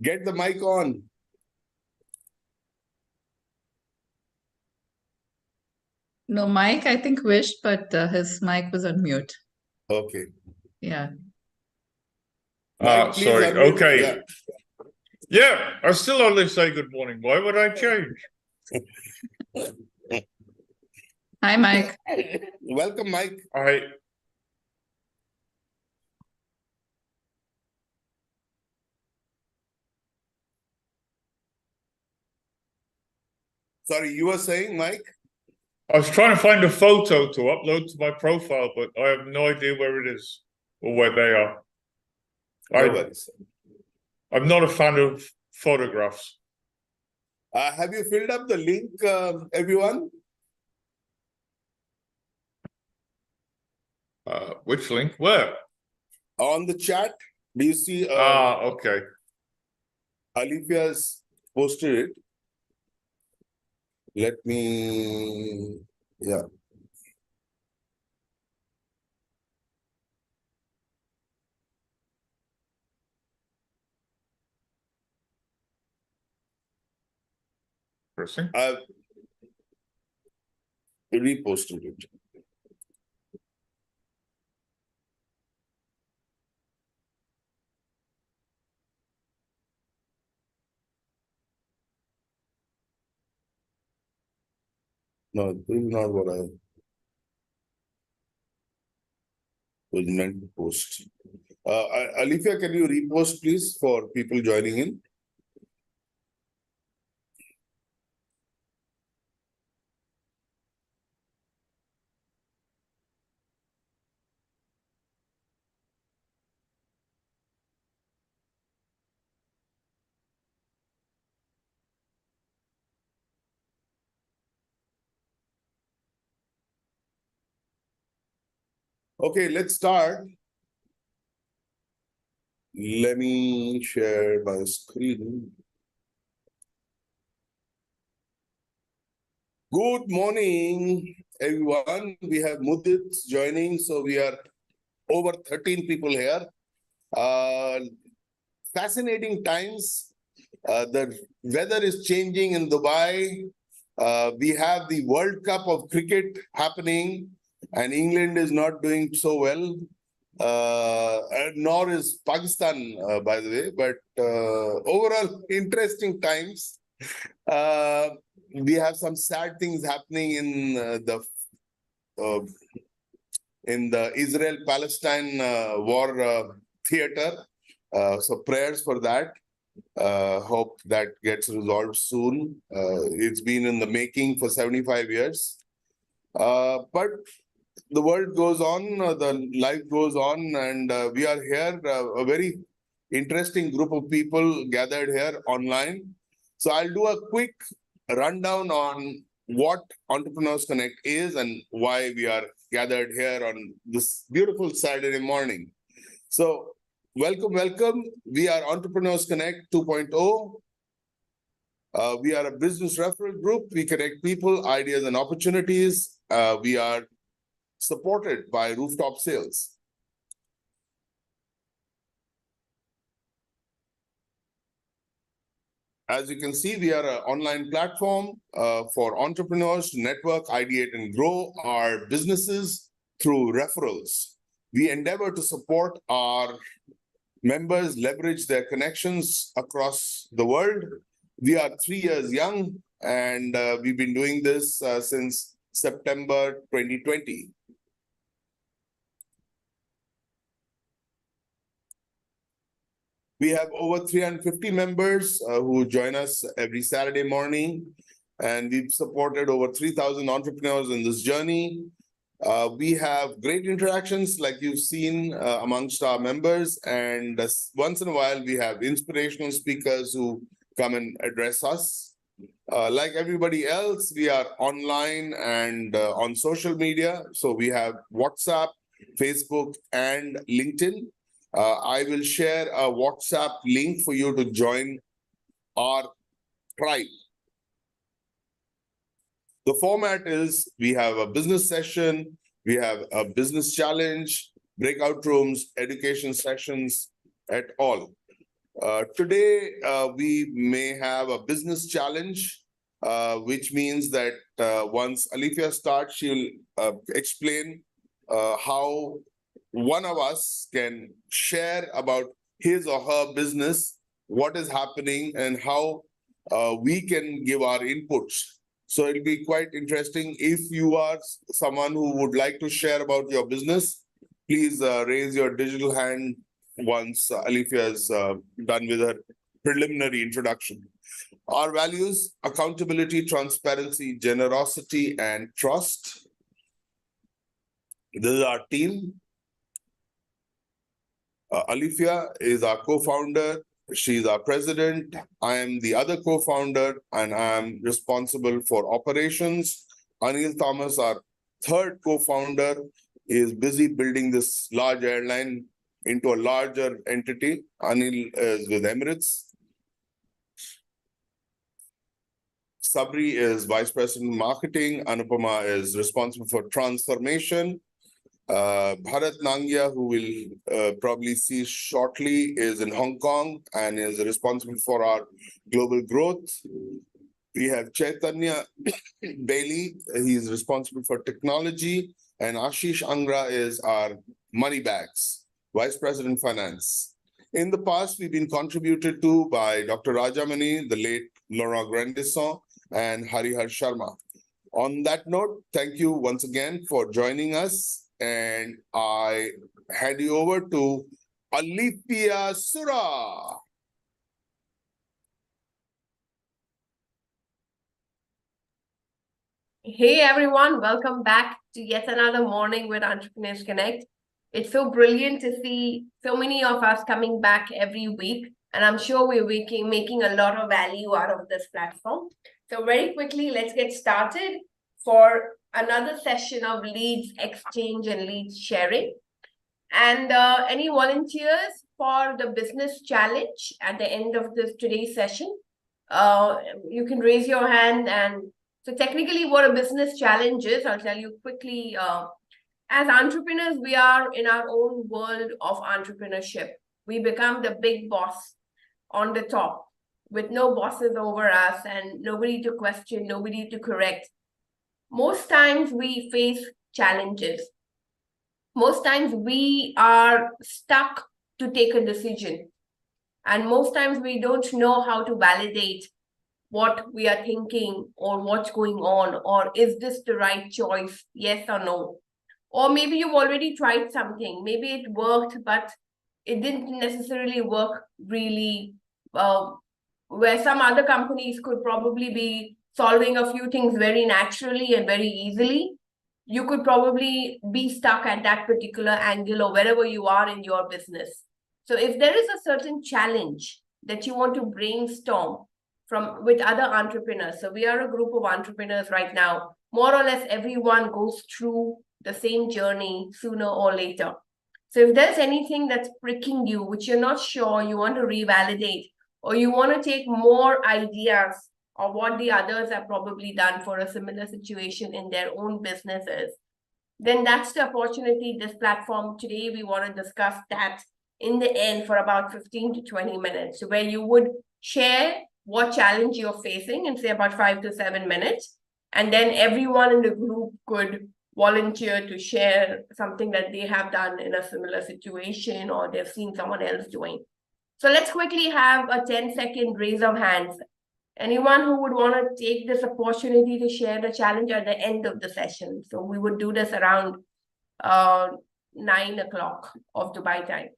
Get the mic on. No, Mike, I think wished, but his mic was on mute. Okay. Yeah. Mike, please Sorry. unmute. Okay. Yeah, I still only say good morning. Why would I change? Hi, Mike. Welcome, Mike. All right. Sorry, you were saying, Mike? I was trying to find a photo to upload to my profile, but I have no idea where it is or where they are. No worries. I'm not a fan of photographs. Have you filled up the link, everyone? Which link? Where? On the chat, do you see? Okay. Alifia's posted it. Let me, yeah. Interesting. I've reposted it. No, this is not what I was meant to post. Alifia, can you repost, please, for people joining in? Okay, let's start. Let me share my screen. Good morning, everyone. We have Mudit joining, so we are over 13 people here. Fascinating times. The weather is changing in Dubai. We have the World Cup of cricket happening, and England is not doing so well. Nor is Pakistan, by the way. But overall, interesting times. We have some sad things happening in the Israel-Palestine war theater. So prayers for that. Hope that gets resolved soon. It's been in the making for 75 years. But the world goes on, the life goes on, and we are here, a very interesting group of people gathered here online. So I'll do a quick rundown on what Entrepreneurs Connect is and why we are gathered here on this beautiful Saturday morning. So welcome, welcome. We are Entrepreneurs Connect 2.0. We are a business referral group. We connect people, ideas, and opportunities. We are supported by Rooftop Sales. As you can see, we are an online platform for entrepreneurs to network, ideate, and grow our businesses through referrals. We endeavor to support our members leverage their connections across the world. We are 3 years young, and we've been doing this since September 2020. We have over 350 members who join us every Saturday morning, and we've supported over 3,000 entrepreneurs in this journey. We have great interactions like you've seen amongst our members, and once in a while we have inspirational speakers who come and address us. Like everybody else, we are online and on social media. So we have WhatsApp, Facebook, and LinkedIn. I will share a WhatsApp link for you to join our tribe. The format is we have a business session, we have a business challenge, breakout rooms, education sessions, et al. Today, we may have a business challenge, which means that once Alifia starts, she'll explain how one of us can share about his or her business, what is happening, and how we can give our inputs. So it'll be quite interesting. If you are someone who would like to share about your business, please raise your digital hand once Alifia is done with her preliminary introduction. Our values: accountability, transparency, generosity, and trust. This is our team. Alifia is our co-founder. She's our president. I am the other co-founder, and I am responsible for operations. Anil Thomas, our third co-founder, is busy building this large airline into a larger entity. Anil is with Emirates. Sabri is Vice President Marketing. Anupama is responsible for transformation. Bharat Nangia, who will probably see shortly, is in Hong Kong and is responsible for our global growth. We have Chaitanya Bailey, he is responsible for technology, and Ashish Angra is our money bags, Vice President Finance. In the past, we've been contributed to by Dr. Rajamani, the late Laurent Grandisson, and Harihar Sharma. On that note, thank you once again for joining us, and I hand you over to Alifia Sura. Hey everyone, welcome back to yet another morning with Entrepreneurs Connect. It's so brilliant to see so many of us coming back every week, and I'm sure we're making a lot of value out of this platform. So very quickly, let's get started for another session of leads exchange and leads sharing. And any volunteers for the business challenge at the end of today's session? You can raise your hand. And so technically what a business challenge is, I'll tell you quickly. As entrepreneurs, we are in our own world of entrepreneurship. We become the big boss on the top with no bosses over us and nobody to question, nobody to correct. Most times we face challenges. Most times we are stuck to take a decision. And most times we don't know how to validate what we are thinking or what's going on, or is this the right choice, yes or no? Or maybe you've already tried something, maybe it worked, but it didn't necessarily work really well, where some other companies could probably be solving a few things very naturally and very easily. You could probably be stuck at that particular angle or wherever you are in your business. So if there is a certain challenge that you want to brainstorm with other entrepreneurs, so we are a group of entrepreneurs right now, more or less everyone goes through the same journey sooner or later. So if there's anything that's pricking you, which you're not sure, you want to revalidate, or you want to take more ideas of what the others have probably done for a similar situation in their own businesses, then that's the opportunity. This platform today, we want to discuss that in the end for about 15 to 20 minutes, where you would share what challenge you're facing in say about 5 to 7 minutes. And then everyone in the group could volunteer to share something that they have done in a similar situation or they've seen someone else doing. So let's quickly have a 10-second raise of hands. Anyone who would want to take this opportunity to share the challenge at the end of the session. So we would do this around 9 o'clock of Dubai time.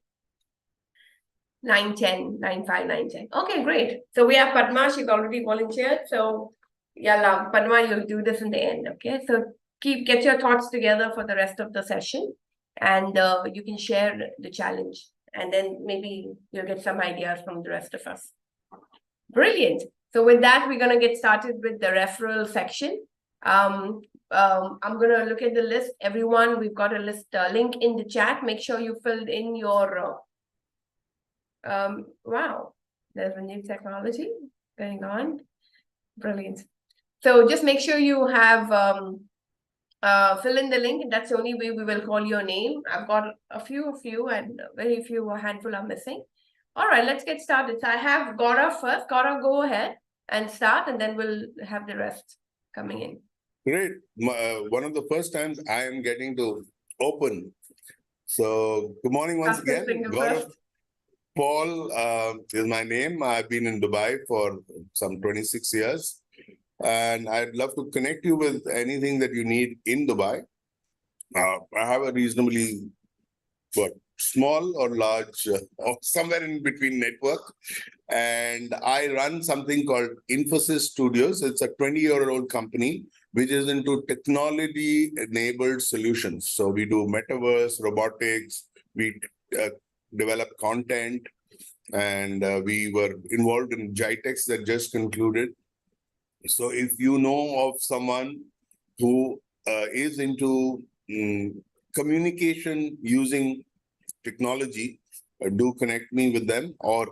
9:10, 9:05, 9:10. Okay, great. So we have Padma, she's already volunteered. So yalla, Padma, you'll do this in the end, okay? So get your thoughts together for the rest of the session and you can share the challenge and then maybe you'll get some ideas from the rest of us. Brilliant. So with that, we're going to get started with the referral section. I'm going to look at the list. Everyone, we've got a list link in the chat. Make sure you filled in your... wow, there's a new technology going on. Brilliant. So just make sure you have fill in the link, and that's the only way we will call your name. I've got a few of you and very few, a handful are missing. All right, let's get started. So I have Gaurav first. Gaurav, go ahead and start, and then we'll have the rest coming in. Great. One of the first times I am getting to open. So good morning once Cross your again. finger Gaurav first. Paul is my name. I've been in Dubai for some 26 years. And I'd love to connect you with anything that you need in Dubai. I have a reasonably small or large, or somewhere in between network. And I run something called Infosys Studios. It's a 20-year-old company which is into technology-enabled solutions. So we do metaverse, robotics, we develop content, and we were involved in GITEX that just concluded. So if you know of someone who is into communication using technology, do connect me with them. Or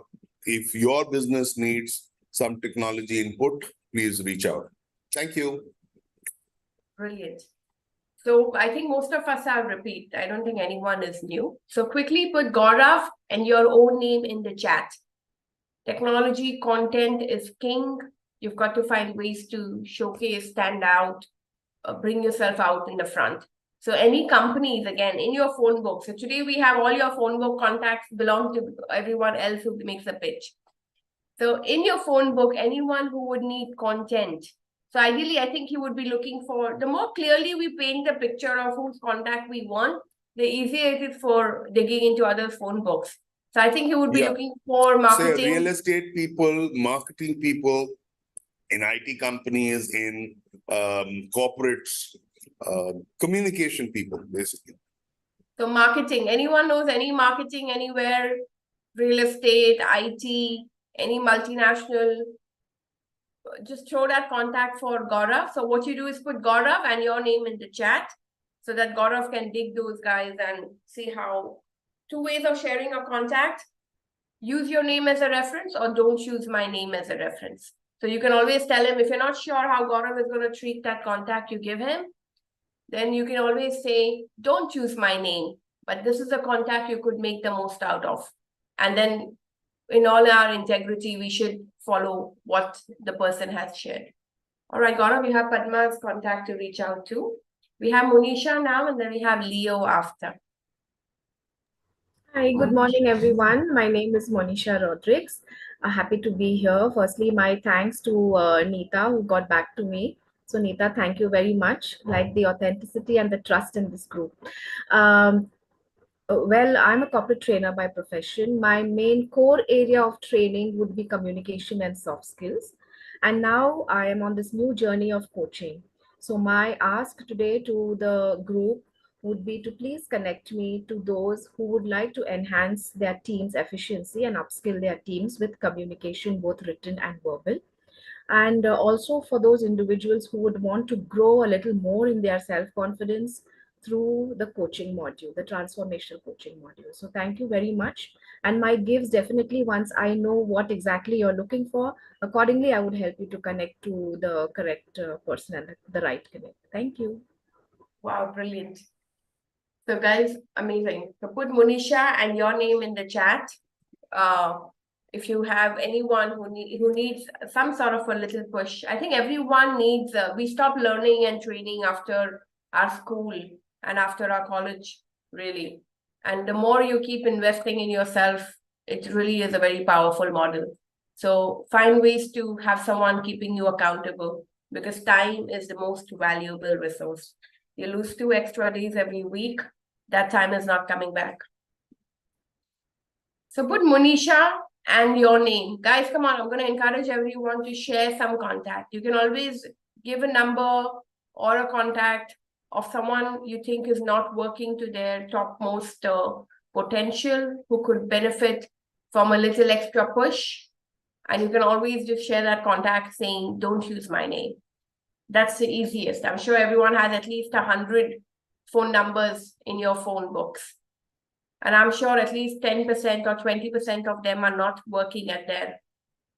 if your business needs some technology input, please reach out. Thank you. Brilliant. So I think most of us are repeat. I don't think anyone is new. So quickly put Gaurav and your own name in the chat. Technology content is king. You've got to find ways to showcase, stand out, bring yourself out in the front. So any companies, again, in your phone book. So today we have all your phone book contacts belong to everyone else who makes a pitch. So in your phone book, anyone who would need content. So ideally, I think you would be looking for, the more clearly we paint the picture of whose contact we want, the easier it is for digging into other phone books. So I think you would be looking for marketing. Say real estate people, marketing people, in IT companies, in corporates, communication people, basically. So marketing, anyone knows any marketing anywhere, real estate, IT, any multinational, just throw that contact for Gaurav. So what you do is put Gaurav and your name in the chat so that Gaurav can dig those guys and see how. Two ways of sharing a contact. Use your name as a reference or don't use my name as a reference. So you can always tell him, if you're not sure how Gaurav is going to treat that contact you give him, then you can always say, don't choose my name, but this is a contact you could make the most out of. And then in all our integrity, we should follow what the person has shared. All right, Gaurav, we have Padma's contact to reach out to. We have Monisha now, and then we have Leo after. Hi, good morning, everyone. My name is Monisha Rodriguez. Happy to be here. Firstly, my thanks to Neeta, who got back to me. So, Neeta, thank you very much. Like the authenticity and the trust in this group. Well, I'm a corporate trainer by profession. My main core area of training would be communication and soft skills. And now I am on this new journey of coaching. So, my ask today to the group would be to please connect me to those who would like to enhance their team's efficiency and upskill their teams with communication, both written and verbal. And also for those individuals who would want to grow a little more in their self-confidence through the coaching module, the transformational coaching module. So thank you very much. And my gives definitely, once I know what exactly you're looking for, accordingly, I would help you to connect to the correct person and the right connect. Thank you. Wow, brilliant. So guys, amazing. So put Monisha and your name in the chat. If you have anyone who needs some sort of a little push. I think everyone needs, we stop learning and training after our school and after our college, really. And the more you keep investing in yourself, it really is a very powerful model. So find ways to have someone keeping you accountable, because time is the most valuable resource. You lose 2 extra days every week, that time is not coming back. So put Monisha and your name. Guys, come on, I'm going to encourage everyone to share some contact. You can always give a number or a contact of someone you think is not working to their topmost potential, who could benefit from a little extra push. And you can always just share that contact saying, don't use my name. That's the easiest. I'm sure everyone has at least 100 phone numbers in your phone books. And I'm sure at least 10% or 20% of them are not working at their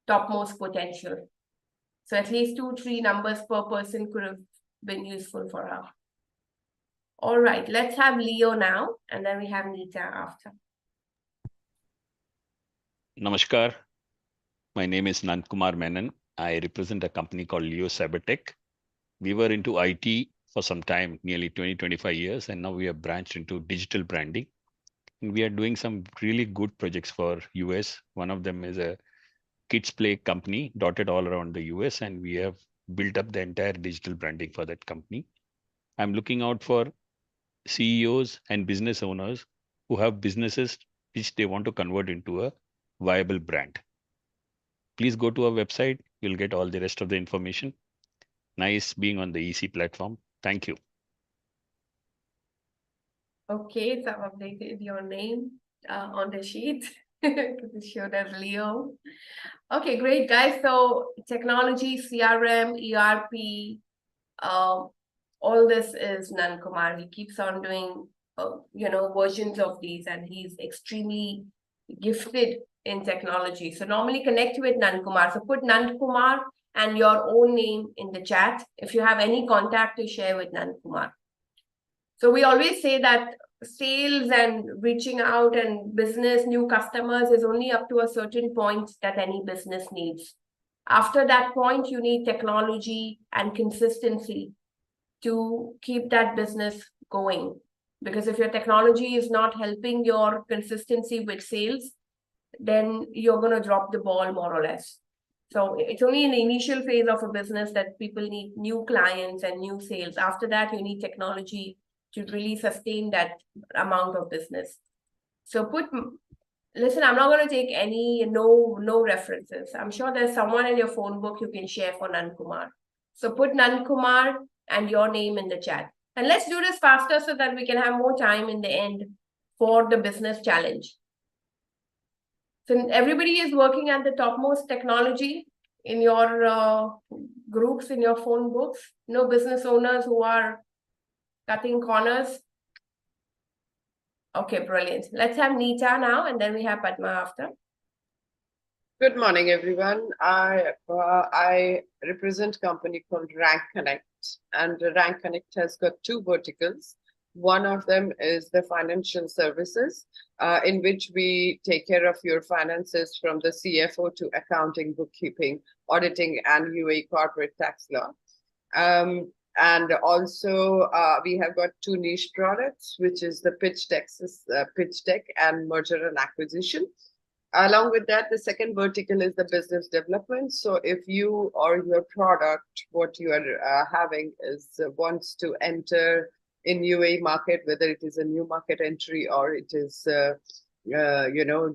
topmost potential. So at least 2-3 numbers per person could have been useful for her. All right, let's have Leo now, and then we have Neeta after. Namaskar. My name is Nand Kumar Menon. I represent a company called Leo Cybertech. We were into IT for some time, nearly 25 years, and now we have branched into digital branding. And we are doing some really good projects for US. One of them is a kids play company dotted all around the US, and we have built up the entire digital branding for that company. I'm looking out for CEOs and business owners who have businesses which they want to convert into a viable brand. Please go to our website. You'll get all the rest of the information. Nice being on the EC platform. Thank you. Okay, so I've updated your name on the sheet because it showed as Leo. Okay, great, guys. So technology, CRM, ERP, all this is Nand Kumar. He keeps on doing, versions of these, and he's extremely gifted in technology. So normally connect with Nand Kumar. So put Nand Kumar and your own name in the chat if you have any contact to share with Nand Kumar. So we always say that sales and reaching out and business, new customers is only up to a certain point that any business needs. After that point, you need technology and consistency to keep that business going. Because if your technology is not helping your consistency with sales, then you're going to drop the ball more or less. So it's only in the initial phase of a business that people need new clients and new sales. After that, you need technology to really sustain that amount of business. So listen, I'm not going to take any no references. I'm sure there's someone in your phone book you can share for Nand Kumar. So put Nand Kumar and your name in the chat. And let's do this faster so that we can have more time in the end for the business challenge. So everybody is working at the topmost technology in your groups, in your phone books. No business owners who are cutting corners. Okay, brilliant. Let's have Neeta now, and then we have Padma after. Good morning, everyone. I represent a company called Rank Connect, and Rank Connect has got two verticals. One of them is the financial services, in which we take care of your finances from the CFO to accounting, bookkeeping, auditing, and UAE corporate tax law. And also, we have got two niche products, which is the pitch deck and merger and acquisition. Along with that, the second vertical is the business development. So if you or your product, what you are having is wants to enter in UAE market, whether it is a new market entry or it is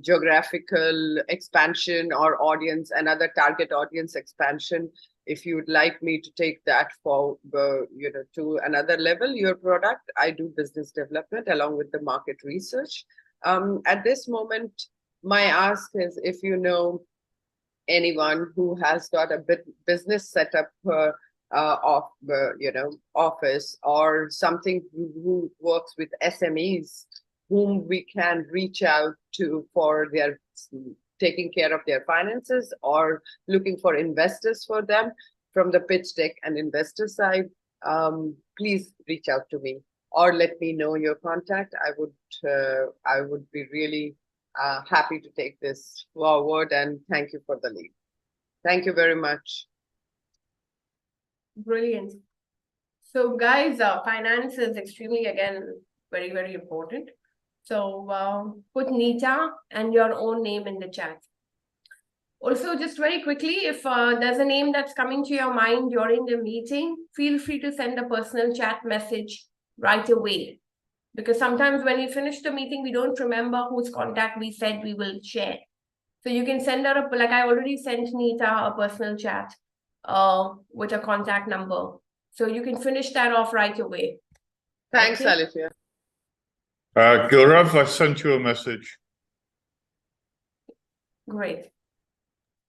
geographical expansion or audience, another target audience expansion. If you would like me to take that for to another level, your product, I do business development along with the market research. At this moment, my ask is if you know anyone who has got a business setup of office or something who works with SMEs, whom we can reach out to for their taking care of their finances or looking for investors for them from the pitch deck and investor side, please reach out to me or let me know your contact. I would be really happy to take this forward, and thank you for the lead. Thank you very much. Brilliant. So guys, finance is extremely, again, very, very important. So put Neeta and your own name in the chat. Also, just very quickly, if there's a name that's coming to your mind during the meeting, feel free to send a personal chat message right away. Because sometimes when we finish the meeting, we don't remember whose contact we said we will share. So you can send her like I already sent Neeta a personal chat with a contact number. So you can finish that off right away. Thanks, Okay? Alifia. Gilrav, I sent you a message. Great.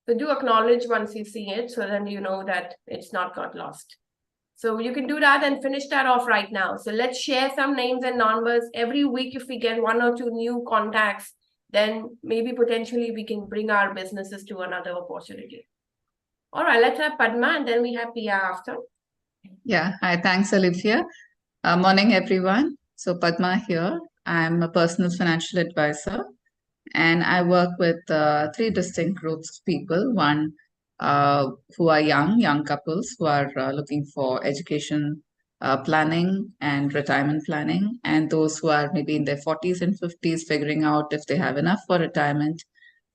So do acknowledge once you see it, so then you know that it's not got lost. So you can do that and finish that off right now. So let's share some names and numbers. Every week, if we get 1 or 2 new contacts, then maybe potentially we can bring our businesses to another opportunity. All right, let's have Padma and then we have Pia after. Yeah, hi, thanks, Olivia. Morning, everyone. So Padma here. I'm a personal financial advisor. And I work with three distinct groups of people. One who are young couples who are looking for education planning and retirement planning, and those who are maybe in their 40s and 50s figuring out if they have enough for retirement.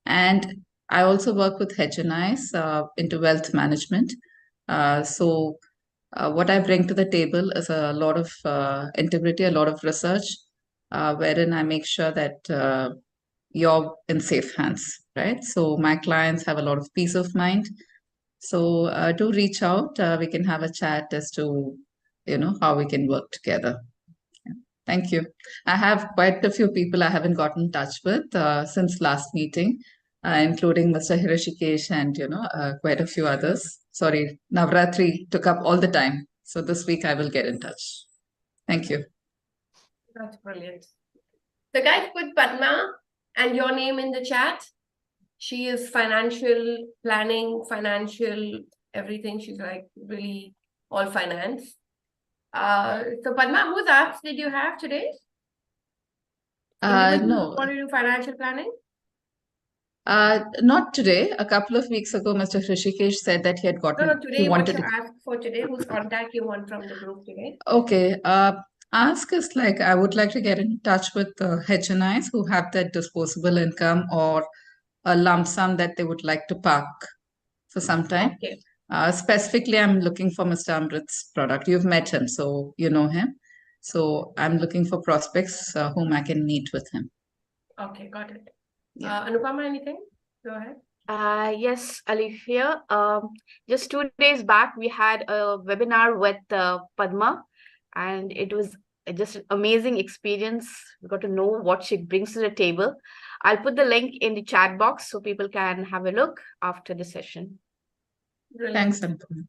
And I also work with HNIs into wealth management. What I bring to the table is a lot of integrity, a lot of research, wherein I make sure that you're in safe hands, right? So my clients have a lot of peace of mind. So do reach out. We can have a chat as to, how we can work together. Yeah. Thank you. I have quite a few people I haven't gotten in touch with since last meeting, including Mr. Hirashikesh and, quite a few others. Sorry, Navratri took up all the time. So this week I will get in touch. Thank you. That's brilliant. So guys, put Padma and your name in the chat. She is financial planning, financial everything. She's like really all finance. So Padma, whose apps did you have today? Individuals No, who want to do financial planning? not today. A couple of weeks ago, Mr. Hrishikesh said that he had No, gotten, no, he today, what's wanted your to. ask for today? Whose contact you want from the group today? Okay. Ask is like I would like to get in touch with the HNIs who have that disposable income or a lump sum that they would like to park for some time. Okay. Specifically, I'm looking for Mr. Amrit's product. You've met him, so you know him. So I'm looking for prospects whom I can meet with him. Okay, got it. Yeah. Anupama, anything? Go ahead. Yes, Alifia. Just 2 days back, we had a webinar with Padma, and it was just an amazing experience. We got to know what she brings to the table. I'll put the link in the chat box so people can have a look after the session. Brilliant. Thanks, Anupama.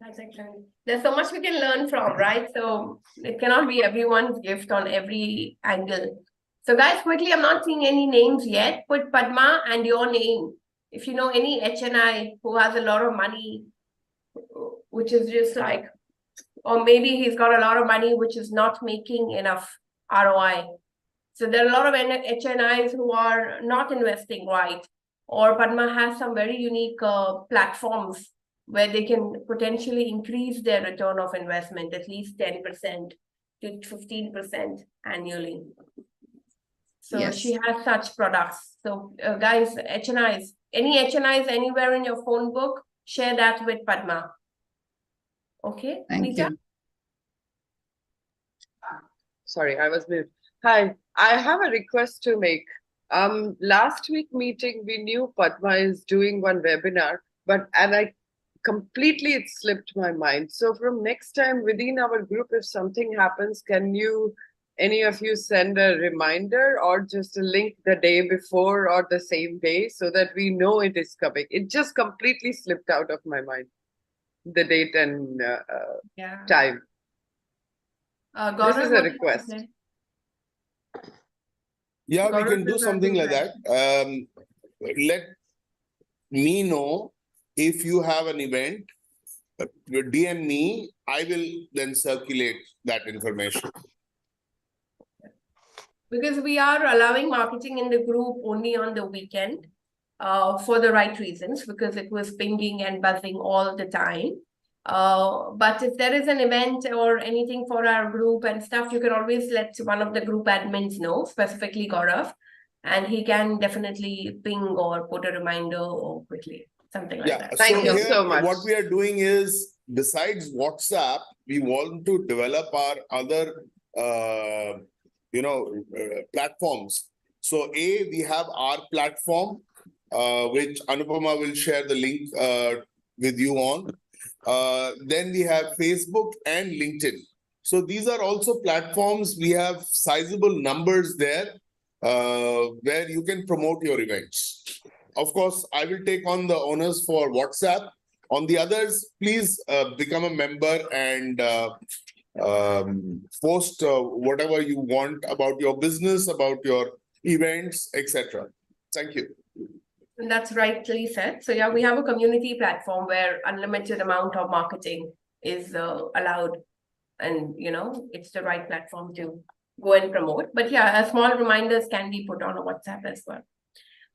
That's excellent. There's so much we can learn from, right? So it cannot be everyone's gift on every angle. So guys, quickly, I'm not seeing any names yet. Put Padma and your name. If you know any HNI who has a lot of money, which is just like, or maybe he's got a lot of money which is not making enough ROI. So there are a lot of HNIs who are not investing right. Or Padma has some very unique platforms where they can potentially increase their return of investment at least 10% to 15% annually. So Yes. she has such products. So guys, HNIs, any HNIs anywhere in your phone book, share that with Padma. Okay, Thank Lisa? you. Sorry, I was mute. Hi, I have a request to make. Last week meeting, we knew Padma is doing one webinar, and I completely, it slipped my mind. So from next time within our group, if something happens, can you, any of you send a reminder or just a link the day before or the same day so that we know it is coming? It just completely slipped out of my mind, the date and Yeah. time. Gaurav, This is a what do you have to request. say? Yeah, we Gaurav can do is something like asking that. Let me know if you have an event. DM me. I will then circulate that information. because we are allowing marketing in the group only on the weekend for the right reasons, because it was pinging and buzzing all the time. But if there is an event or anything for our group and stuff, you can always let one of the group admins know, specifically Gaurav, and he can definitely ping or put a reminder or quickly, something like that. Thank you here, so much. What we are doing is, besides WhatsApp, we want to develop our other platforms. So we have our platform, which Anupama will share the link with you on. Then we have Facebook and LinkedIn. So these are also platforms. We have sizable numbers there where you can promote your events. Of course, I will take on the honors for WhatsApp. On the others, please become a member and post whatever you want about your business, about your events, etc. Thank you. And that's rightly said. So yeah, we have a community platform where unlimited amount of marketing is allowed, and it's the right platform to go and promote. But yeah, small reminders can be put on a WhatsApp as well.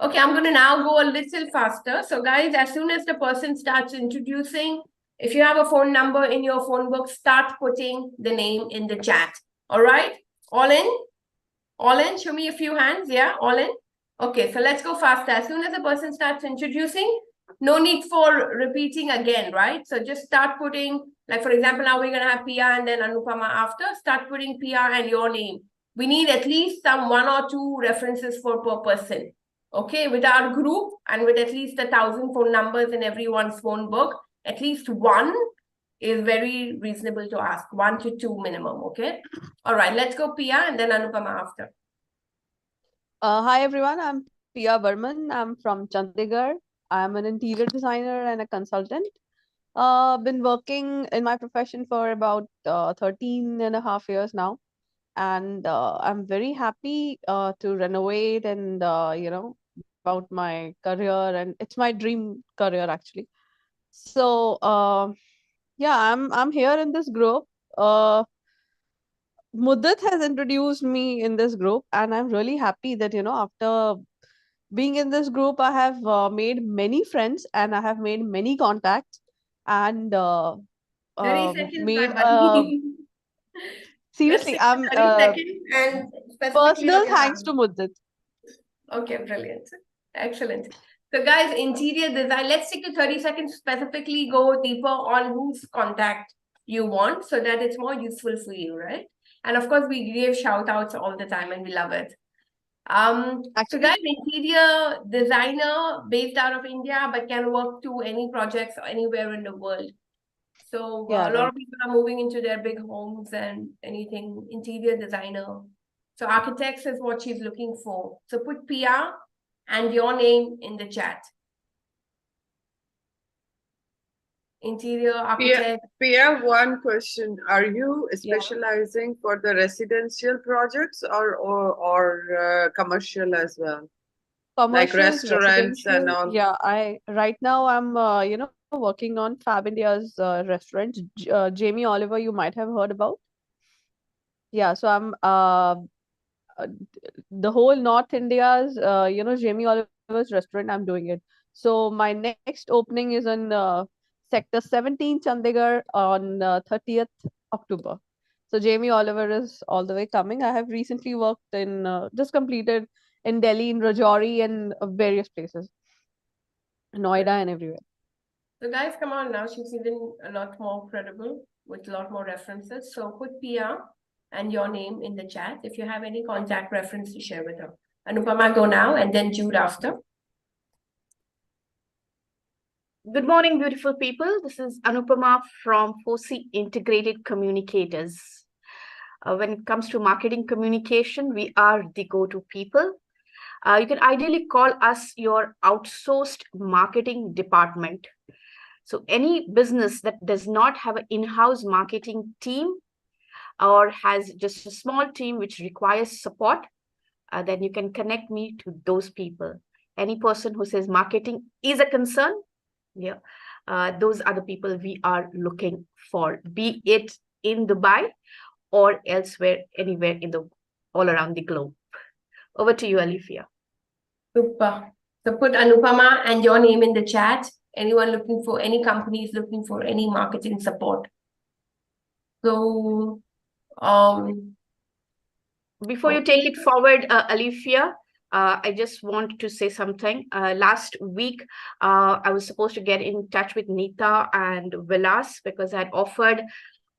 Okay, I'm going to now go a little faster. So guys, as soon as the person starts introducing, if you have a phone number in your phone book, start putting the name in the chat. All right? All in? All in? Show me a few hands. Yeah, all in? Okay, so let's go faster. As soon as the person starts introducing, no need for repeating again, right? So just start putting, like for example, now we're going to have Pia and then Anupama after. Start putting Pia and your name. We need at least some 1 or 2 references per person. Okay, with our group and with at least 1,000 phone numbers in everyone's phone book, at least 1 is very reasonable to ask. 1 to 2 minimum, okay? All right, let's go Pia and then Anupama after. Hi everyone, I'm Pia Burman. I'm from Chandigarh. I'm an interior designer and a consultant. Been working in my profession for about 13 and a half years now. And I'm very happy to renovate and, about my career. And it's my dream career actually. So, yeah, I'm here in this group. Muddat has introduced me in this group, and I'm really happy that, after being in this group, I have made many friends and I have made many contacts and 30 seconds, my made buddy. Let's seriously, take I'm 30 seconds and specifically personal on your thanks hand. to Muddat. Okay, brilliant. Excellent. So guys, interior design, let's take the 30 seconds, specifically go deeper on whose contact you want so that it's more useful for you, right? And of course, we give shout outs all the time and we love it. So Actually, guys, interior designer based out of India, but can work to any projects anywhere in the world. So yeah, a lot right. of people are moving into their big homes and anything interior designer. So architects is what she's looking for. So put Pia and your name in the chat. Interior architect. Pia, one question. Are you Yeah. specializing for the residential projects or commercial as well? Like Commercials, restaurants and residential. all? Yeah, right now I'm working on Fab India's restaurant. Jamie Oliver, you might have heard about. Yeah, so I'm the whole North India's Jamie Oliver's restaurant. I'm doing it. So my next opening is in Sector 17, Chandigarh on 30th October. So Jamie Oliver is all the way coming. I have recently worked in just completed in Delhi, in Rajouri, and various places, Noida, and everywhere. So guys, come on now. She's even a lot more credible with a lot more references. So put Pia and your name in the chat if you have any contact reference to share with her. Anupama, go now and then Jude after. Good morning, beautiful people. This is Anupama from 4C Integrated Communicators. When it comes to marketing communication, we are the go-to people. You can ideally call us your outsourced marketing department. So any business that does not have an in-house marketing team or has just a small team which requires support, then you can connect me to those people. Any person who says marketing is a concern, yeah, those are the people we are looking for, be it in Dubai or elsewhere, anywhere in the all around the globe. Over to you, Alifia. Super. So put Anupama and your name in the chat. Anyone looking for any companies looking for any marketing support. So before you take it forward, Alifia, I just want to say something. Last week, I was supposed to get in touch with Neeta and Vilas because I had offered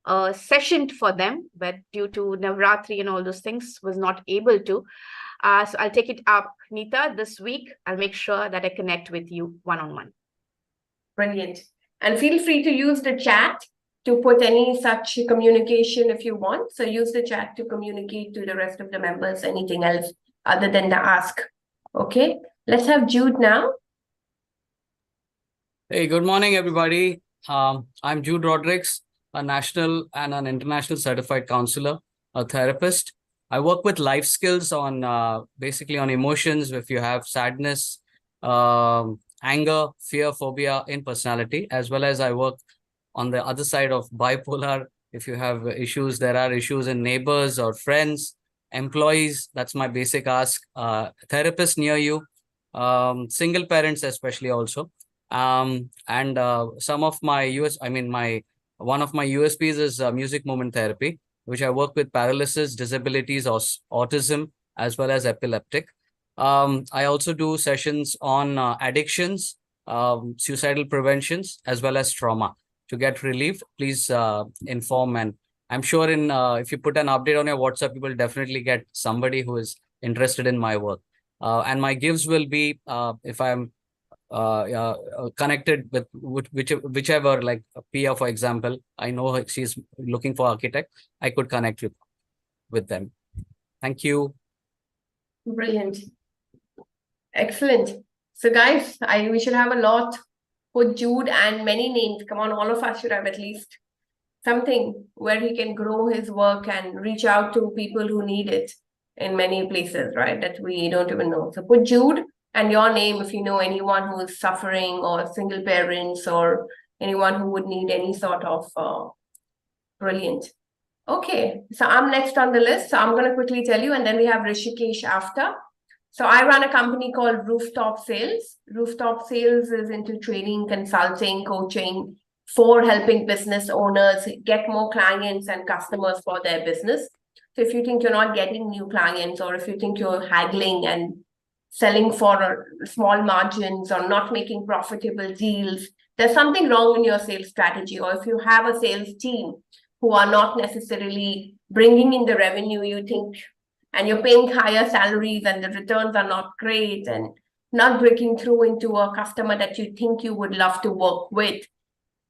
a session for them, but due to Navratri and all those things, was not able to. So I'll take it up, Neeta, this week. I'll make sure that I connect with you one-on-one. Brilliant. And feel free to use the chat to put any such communication if you want. So use the chat to communicate to the rest of the members, anything else other than the ask. Okay, let's have Jude now. Hey, good morning, everybody. I'm Jude Rodrigues, a national and an international certified counselor, a therapist. I work with life skills on basically on emotions. If you have sadness, anger, fear, phobia in personality, as well as I work on the other side of bipolar. If you have issues, there are issues in neighbors or friends, employees. That's my basic ask. Therapist near you. single parents especially also. And some of my one of my USPs is music movement therapy, which I work with paralysis, disabilities, or autism, as well as epileptic. I also do sessions on addictions, suicidal preventions, as well as trauma. To get relief, please inform, and I'm sure if you put an update on your WhatsApp, you will definitely get somebody who is interested in my work. And my gives will be if I'm connected with whichever, like Pia, for example. I know she's looking for architect. I could connect with them. Thank you. Brilliant. Excellent. So guys, we should have a lot. Put Jude and many names. Come on, all of us should have at least something where he can grow his work and reach out to people who need it in many places, right? That we don't even know. So put Jude and your name if you know anyone who is suffering, or single parents, or anyone who would need any sort of brilliant. Okay, so I'm next on the list. So I'm going to quickly tell you, and then we have Rishikesh after. So I run a company called Rooftop Sales. Rooftop Sales is into training, consulting, coaching for helping business owners get more clients and customers for their business. So if you think you're not getting new clients, or if you think you're haggling and selling for small margins, or not making profitable deals, there's something wrong in your sales strategy. Or if you have a sales team who are not necessarily bringing in the revenue you think, and you're paying higher salaries and the returns are not great, and not breaking through into a customer that you think you would love to work with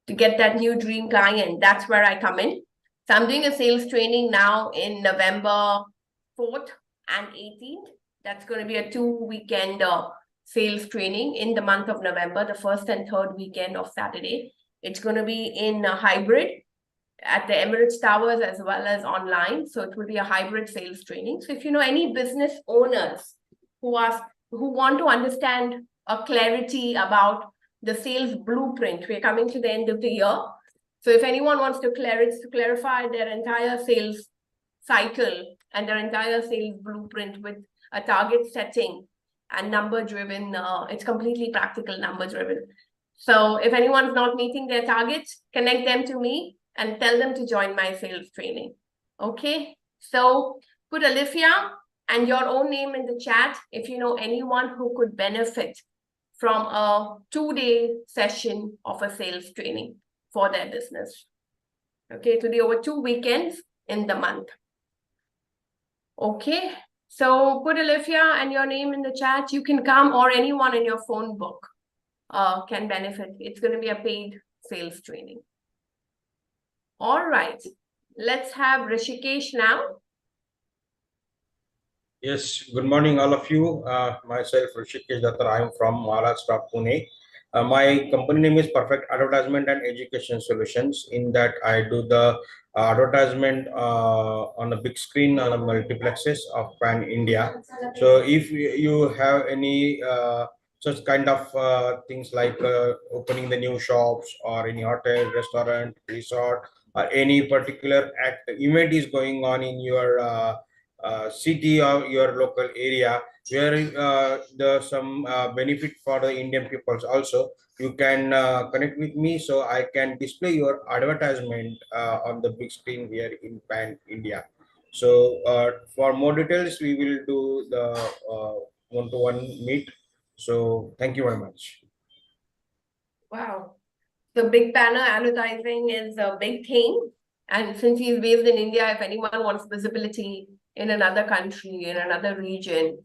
to get that new dream client, that's where I come in. So I'm doing a sales training now in November 4th and 18th. That's going to be a 2-weekend sales training in the month of November, the 1st and 3rd weekend of Saturday. It's going to be in a hybrid at the Emirates Towers as well as online. So it will be a hybrid sales training. So if you know any business owners who want to understand a clarity about the sales blueprint, we're coming to the end of the year. So if anyone wants to clarify their entire sales cycle and their entire sales blueprint with a target setting and number driven, it's completely practical, number driven. So if anyone's not meeting their targets, connect them to me and tell them to join my sales training. Okay, so put Olivia and your own name in the chat if you know anyone who could benefit from a 2-day session of a sales training for their business. Okay, to be over 2 weekends in the month. Okay, so put Olivia and your name in the chat. You can come, or anyone in your phone book can benefit. It's going to be a paid sales training. All right, let's have Rishikesh now. Yes, good morning, all of you. Myself, Rishikesh Datta. I am from Maharashtra, Pune. My company name is Perfect Advertisement and Education Solutions. In that, I do the advertisement on a big screen on a multiplexes of Pan India. So, if you have any such kind of things like opening the new shops, or any hotel, restaurant, resort, or any particular event is going on in your city or your local area, where there's some benefit for the Indian peoples also, you can connect with me, so I can display your advertisement on the big screen here in Pan India. So for more details, we will do the one-to-one meet. So thank you very much. Wow. The big banner advertising is a big thing. And since he's based in India, if anyone wants visibility in another country, in another region,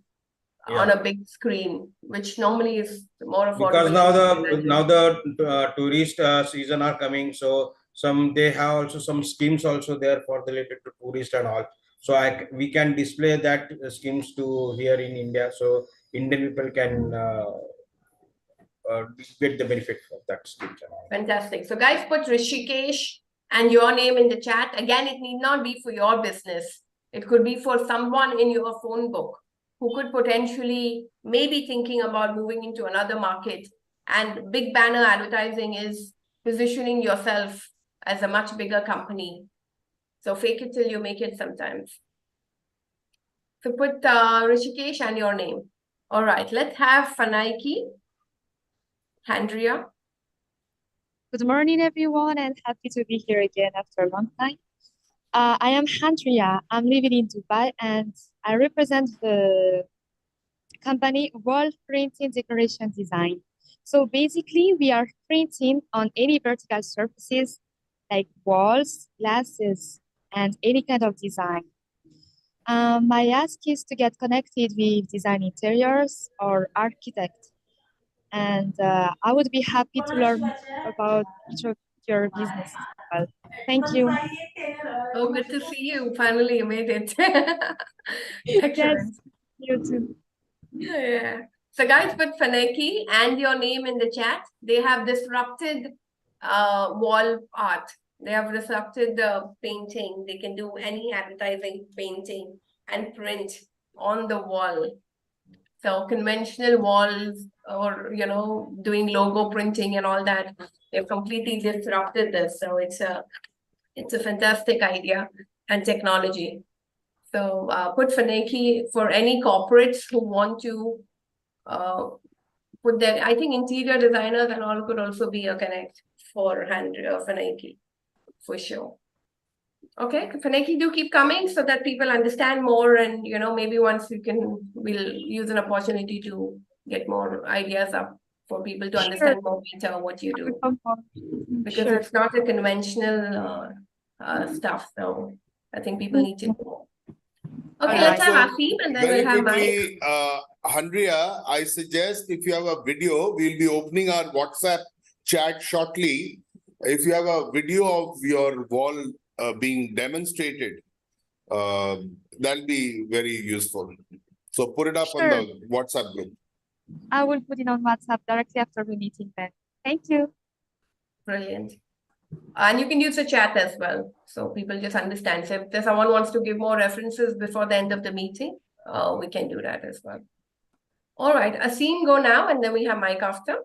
on a big screen, which normally is more affordable. Because now the tourist season are coming, so they have also some schemes also there for the related to tourist and all. So we can display that schemes to here in India, so Indian people can get the benefit of that scheme. Fantastic. So guys, put Rishikesh and your name in the chat. Again, it need not be for your business. It could be for someone in your phone book who could potentially maybe thinking about moving into another market. And big banner advertising is positioning yourself as a much bigger company. So fake it till you make it sometimes. So put Rishikesh and your name. All right, let's have Fanaiki, Andrea. Good morning, everyone, and happy to be here again after a long time. I am Handria. I'm living in Dubai, and I represent the company Wall Printing Decoration Design. So basically, we are printing on any vertical surfaces like walls, glasses, and any kind of design. My ask is to get connected with design interiors or architects, and I would be happy to learn more about each of your businesses as well. Thank you. Oh, good to see you. Finally, you made it. Yes, Excellent. you too. Yeah. So guys, put Faneki and your name in the chat. They have disrupted wall art. They have disrupted the painting. They can do any advertising painting and print on the wall. So conventional walls or, you know, doing logo printing and all that, they've completely disrupted this. So it's a fantastic idea and technology. So put Faneki for any corporates who want to put their, I think interior designers and all could also be a connect for Faneki for sure. Okay, Faneki, do keep coming so that people understand more, and you know, maybe once we'll use an opportunity to get more ideas up for people to understand more better what you do, because it's not a conventional stuff. So I think people need to know. Okay, let's have Asim and then very we'll have quickly, Mike. Handria, I suggest if you have a video, we'll be opening our WhatsApp chat shortly. If you have a video of your wall being demonstrated, that'll be very useful. So put it up on the WhatsApp group. I will put it on WhatsApp directly after the meeting then. Thank you. Brilliant. And you can use the chat as well, so people just understand. So if someone wants to give more references before the end of the meeting, we can do that as well. All right, Asim, go now, and then we have Mike after.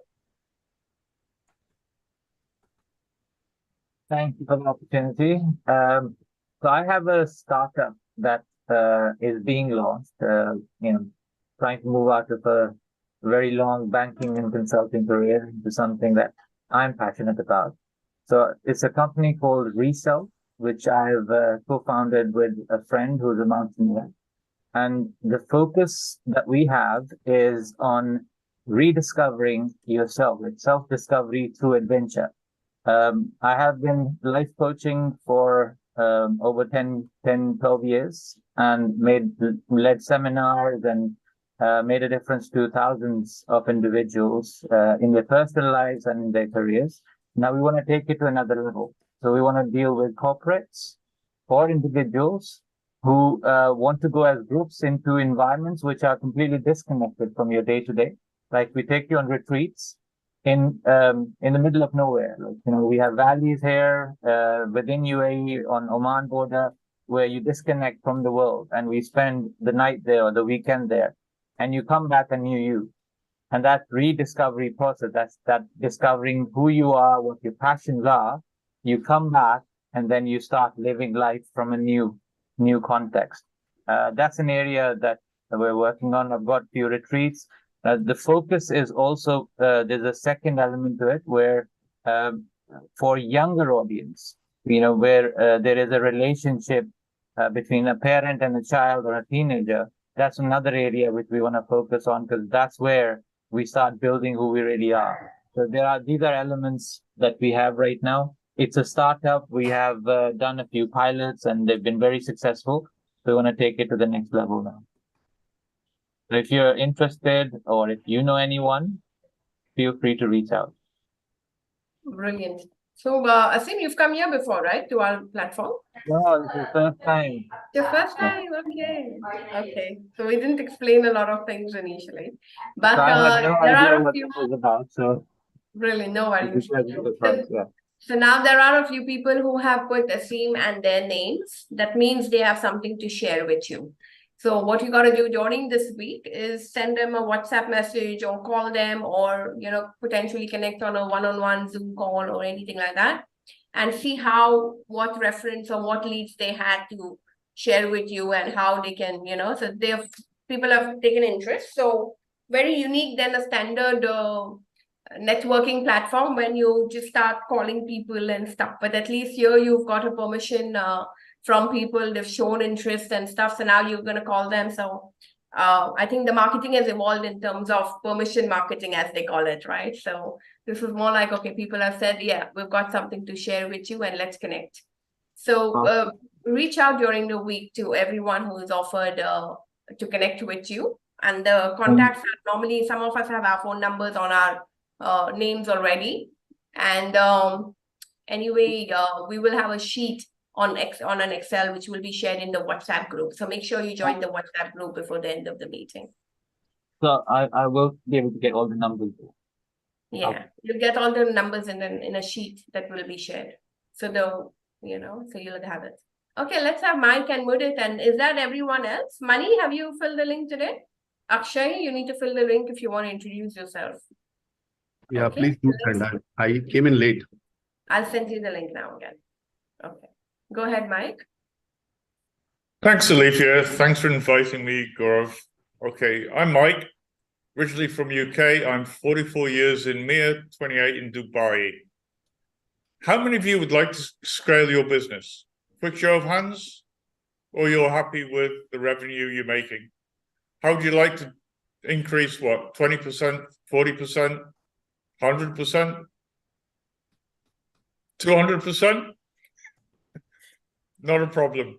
Thank you for the opportunity. So I have a startup that is being launched, trying to move out of a very long banking and consulting career into something that I'm passionate about. So it's a company called Resell, which I've co-founded with a friend who's a mountaineer. And the focus that we have is on rediscovering yourself, it's self-discovery through adventure. I have been life coaching for over 10, 12 years and led seminars and made a difference to thousands of individuals in their personal lives and in their careers. Now we want to take it to another level. So we want to deal with corporates or individuals who want to go as groups into environments which are completely disconnected from your day-to-day. Like we take you on retreats in the middle of nowhere. Like, we have valleys here within UAE on Oman border where you disconnect from the world, and we spend the night there or the weekend there, and you come back a new you. And that rediscovery process, that's that discovering who you are, what your passions are, you come back and then you start living life from a new context. That's an area that we're working on. I've got a few retreats. The focus is also, there's a second element to it where for younger audience, where there is a relationship between a parent and a child or a teenager. That's another area which we want to focus on, because that's where we start building who we really are. So these are elements that we have right now. It's a startup. We have done a few pilots and they've been very successful. So we want to take it to the next level now. So if you're interested or if you know anyone, feel free to reach out. Brilliant. So, Asim, you've come here before, right, to our platform? No, this is the first time. The first time, okay. Okay, so we didn't explain a lot of things initially, but So I had no there idea are a what few. it was about. So Really, no worries. yeah. So now there are a few people who have put Asim and their names. That means they have something to share with you. So what you got to do during this week is send them a WhatsApp message or call them, or potentially connect on a one-on-one Zoom call or anything like that, and see what reference or what leads they had to share with you and how they can, so people have taken interest. So very unique than a standard networking platform when you just start calling people and stuff. But at least here you've got a permission from people, they've shown interest and stuff. So now you're going to call them. So I think the marketing has evolved in terms of permission marketing, as they call it, right? So this is more like, okay, people have said, yeah, we've got something to share with you and let's connect. So reach out during the week to everyone who is offered to connect with you. And the contacts are normally, some of us have our phone numbers on our names already. And anyway, we will have a sheet on an Excel, which will be shared in the WhatsApp group. So make sure you join the WhatsApp group before the end of the meeting. So I will be able to get all the numbers. Yeah, you'll get all the numbers in a sheet that will be shared. So so you'll have it. Okay, let's have Mike and Mudit. And is that everyone else? Mani, have you filled the link today? Akshay, you need to fill the link if you want to introduce yourself. Yeah, Okay. please do send. I came in late. I'll send you the link now again. Okay. Go ahead, Mike. Thanks, Alethea. Thanks for inviting me, Gaurav. Okay, I'm Mike, originally from UK. I'm 44 years in Mia, 28 in Dubai. How many of you would like to scale your business? Quick show of hands? Or you're happy with the revenue you're making? How would you like to increase what? 20%, 40%, 100%? 200%? Not a problem.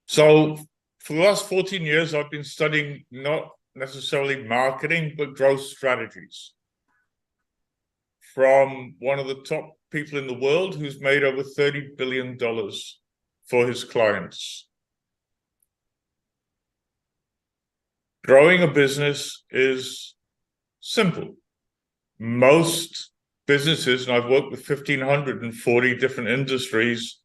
So for the last 14 years, I've been studying not necessarily marketing, but growth strategies from one of the top people in the world who's made over $30 billion for his clients. Growing a business is simple. Most businesses, and I've worked with 1,540 different industries,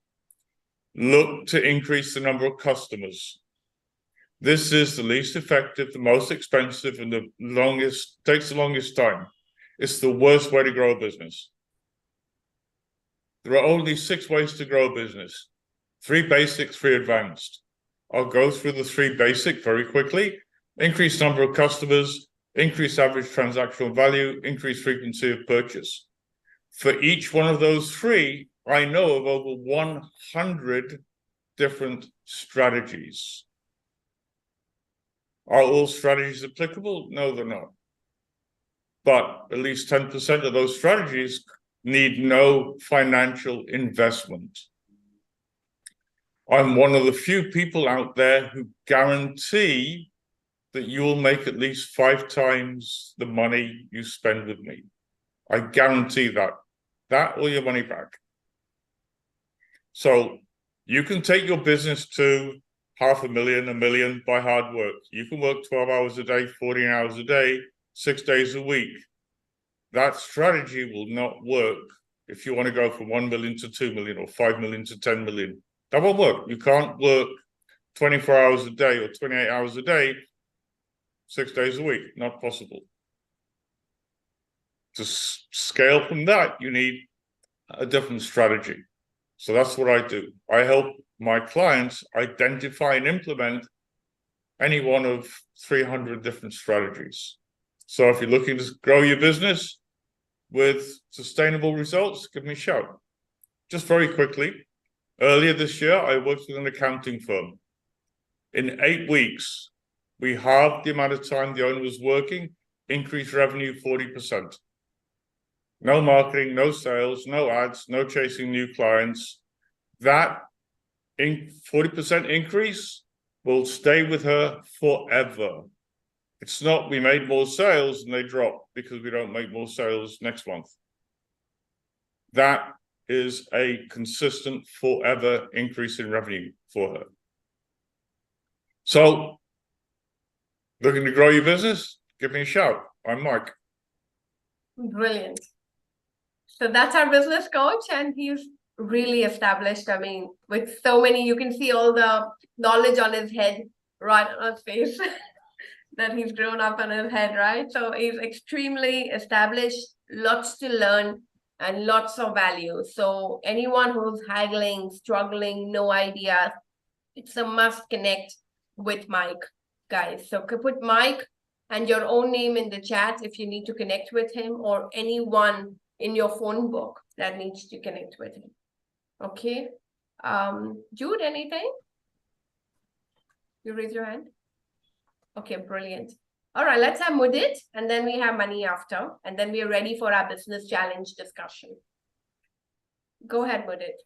look to increase the number of customers. This is the least effective, the most expensive, and takes the longest time. It's the worst way to grow a business. There are only 6 ways to grow a business. 3 basic, 3 advanced. I'll go through the 3 basic very quickly. Increase number of customers, increase average transactional value, increase frequency of purchase. For each one of those 3, I know of over 100 different strategies. Are all strategies applicable? No, they're not. But at least 10% of those strategies need no financial investment. I'm one of the few people out there who guarantee that you'll make at least 5 times the money you spend with me. I guarantee that. That or your money back. So you can take your business to $500,000, $1 million by hard work. You can work 12 hours a day, 14 hours a day, 6 days a week. That strategy will not work if you want to go from 1 million to 2 million or 5 million to 10 million. That won't work. You can't work 24 hours a day or 28 hours a day, 6 days a week. Not possible. To scale from that, you need a different strategy. So that's what I do. I help my clients identify and implement any one of 300 different strategies. So if you're looking to grow your business with sustainable results, give me a shout. Just very quickly, earlier this year, I worked with an accounting firm. In 8 weeks, we halved the amount of time the owner was working, increased revenue 40%. No marketing, no sales, no ads, no chasing new clients. That 40% increase will stay with her forever. It's not we made more sales and they drop because we don't make more sales next month. That is a consistent forever increase in revenue for her. So, looking to grow your business? Give me a shout. I'm Mike. Brilliant. So that's our business coach, and he's really established. I mean, with so many, you can see all the knowledge on his head, right on his face, that he's grown up on his head, right? So he's extremely established, lots to learn, and lots of value. So anyone who's haggling, struggling, no idea, it's a must connect with Mike. guys. So put Mike and your own name in the chat if you need to connect with him, or anyone in your phone book that needs to connect with him. Okay. Jude, anything? You raise your hand? Okay, brilliant. All right, let's have Mudit, and then we have money after, and then we are ready for our business challenge discussion. Go ahead, Mudit.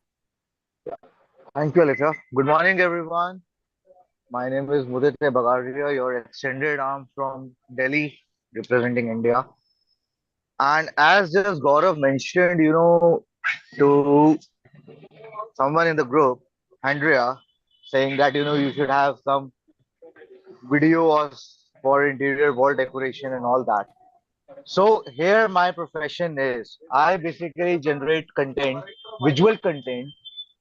Thank you, Alisha. Good morning, everyone. My name is Mudit Bagaria, your extended arm from Delhi, representing India. And as just Gaurav mentioned, to someone in the group, Andrea, saying that, you should have some videos for interior wall decoration and all that. So here my profession is, I basically generate content, visual content,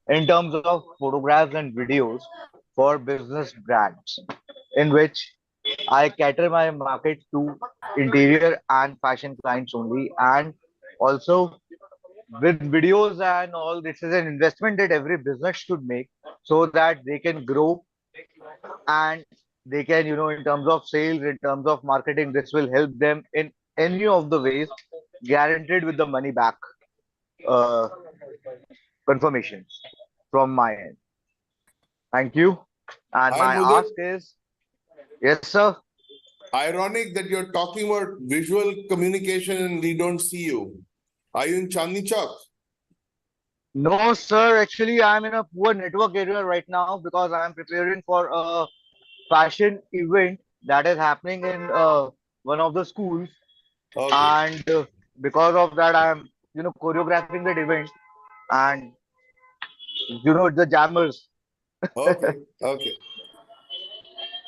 in terms of photographs and videos for business brands, in which I cater my market to interior and fashion clients only. And also with videos and all, this is an investment that every business should make so that they can grow and they can, in terms of sales, in terms of marketing, this will help them in any of the ways, guaranteed with the money back uh, confirmations from my end. Thank you. And Hi, my Mudit. ask is, yes, sir. Ironic that you're talking about visual communication and we don't see you. Are you in Chandni Chowk? No, sir. Actually, I'm in a poor network area right now because I'm preparing for a fashion event that is happening in one of the schools. Okay. And because of that, I'm, choreographing that event. And, the jammers. Okay. Okay.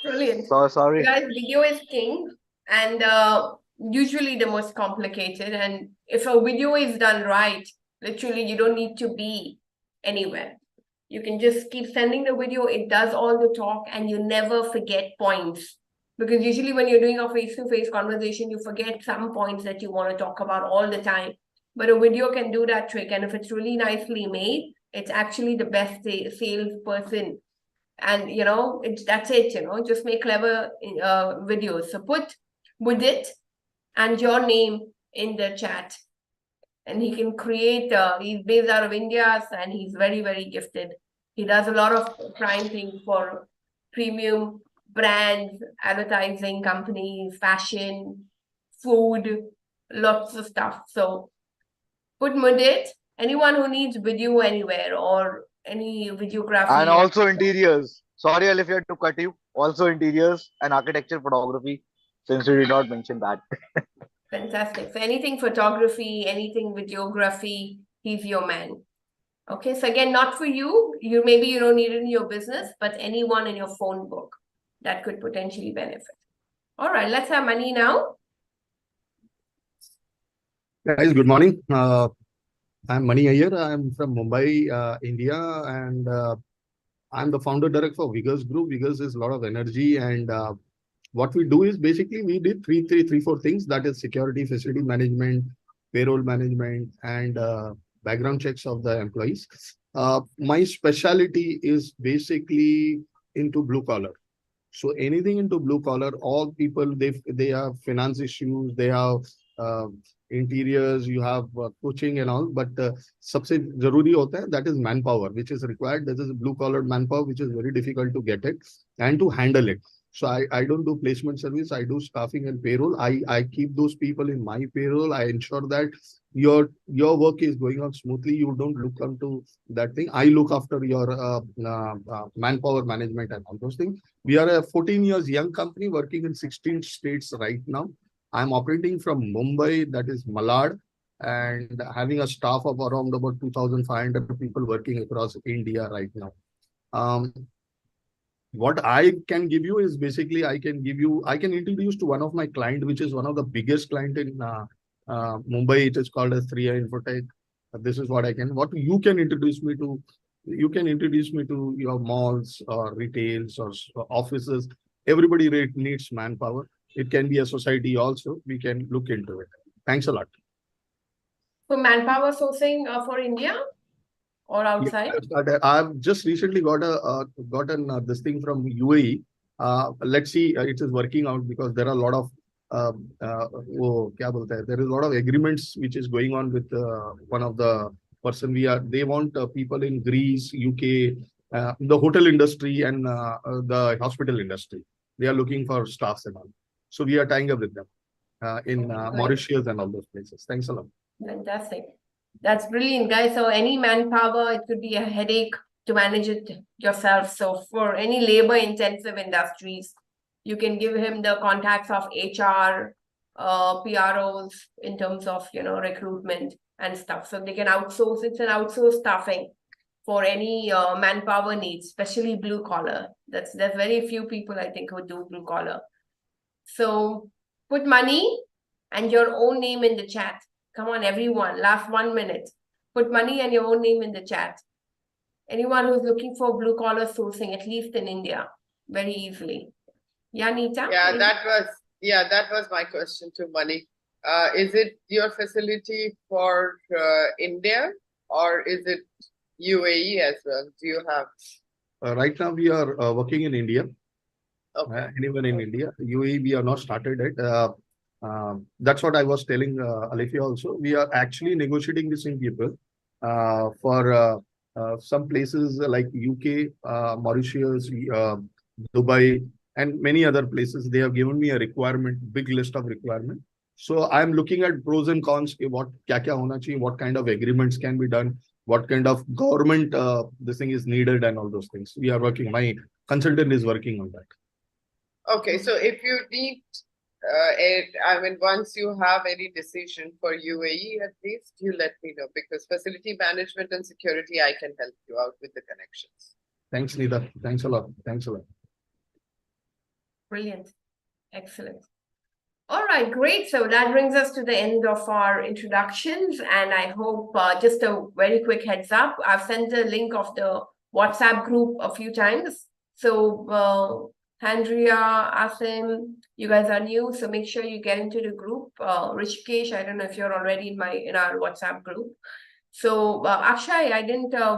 Brilliant. So sorry. Guys, video is king, and usually the most complicated. And if a video is done right, literally you don't need to be anywhere. You can just keep sending the video, it does all the talk, and you never forget points. Because usually when you're doing a face-to-face conversation, you forget some points that you want to talk about all the time. But a video can do that trick, and if it's really nicely made, it's actually the best salesperson. And that's it, just make clever videos. So put Mudit and your name in the chat, and he can create. He's based out of India, and he's very, very gifted. He does a lot of prime things for premium brands, advertising companies, fashion, food, lots of stuff. So put Mudit. Anyone who needs video anywhere or any videography. And also interiors. Sorry, Alif, I had to cut you. Also interiors and architecture photography, since you did not mention that. Fantastic. So anything photography, anything videography, he's your man. Okay, so again, not for you. Maybe you don't need it in your business, but anyone in your phone book that could potentially benefit. All right, let's have money now. Guys, good morning. I'm Mani Iyer. I'm from Mumbai, India, and I'm the founder director for Vigors Group. Vigors is a lot of energy, and what we do is basically we did four things. That is security, facility management, payroll management, and background checks of the employees. My specialty is basically into blue collar. So anything into blue collar, all people, they have finance issues, they have interiors, you have coaching and all, but सबसे जरूरी होता है, that is manpower, which is required. This is blue collar manpower, which is very difficult to get it and to handle it. So I don't do placement service, I do staffing and payroll. I keep those people in my payroll. I ensure that your work is going on smoothly. You don't look onto that thing. I look after your manpower management and all those things. We are a 14 years young company working in 16 states right now. I'm operating from Mumbai, that is Malad, and having a staff of around about 2,500 people working across India right now. What I can give you is basically I can introduce to one of my client, which is one of the biggest client in Mumbai. It is called as 3i Infotech. This is what you can introduce me to. You can introduce me to your malls or retails or offices. Everybody needs manpower. It can be a society also. We can look into it. Thanks a lot. For manpower sourcing for India or outside? Yeah, I've just recently gotten this thing from UAE. Let's see, it is working out because there are a lot of there is a lot of agreements which is going on with one of the person. They want people in Greece, UK, the hotel industry and the hospital industry. They are looking for staffs and all. So we are tying up with them in Mauritius and all those places. Thanks a lot. Fantastic. That's brilliant, guys. So any manpower, it could be a headache to manage it yourself. So for any labor-intensive industries, you can give him the contacts of HR, PROs in terms of, recruitment and stuff. So they can outsource. It's an outsourced staffing for any manpower needs, especially blue collar. There's very few people, I think, who do blue collar. So put money and your own name in the chat. Come on, everyone. Last 1 minute. Put money and your own name in the chat. Anyone who's looking for blue collar sourcing, at least in India, very easily. Yeah, Neeta? That was my question to Mani. Is it your facility for India or is it UAE as well? Do you have? Right now we are working in India. Okay. Anyone in India. UAE we are not started it. That's what I was telling Alifia also. We are actually negotiating with some people for some places like UK, Mauritius, Dubai, and many other places. They have given me a requirement, big list of requirement. So I'm looking at pros and cons, what kind of agreements can be done, what kind of government this thing is needed and all those things. We are working, my consultant is working on that. Okay, so if you need once you have any decision for UAE, at least you let me know, because facility management and security, I can help you out with the connections. Thanks, Nida. Thanks a lot. Thanks a lot. Brilliant. Excellent. All right, great. So that brings us to the end of our introductions. And I hope just a very quick heads up, I've sent the link of the WhatsApp group a few times. So Andrea, Asim, you guys are new, so make sure you get into the group. Rishikesh, I don't know if you're already in our WhatsApp group. So Akshay,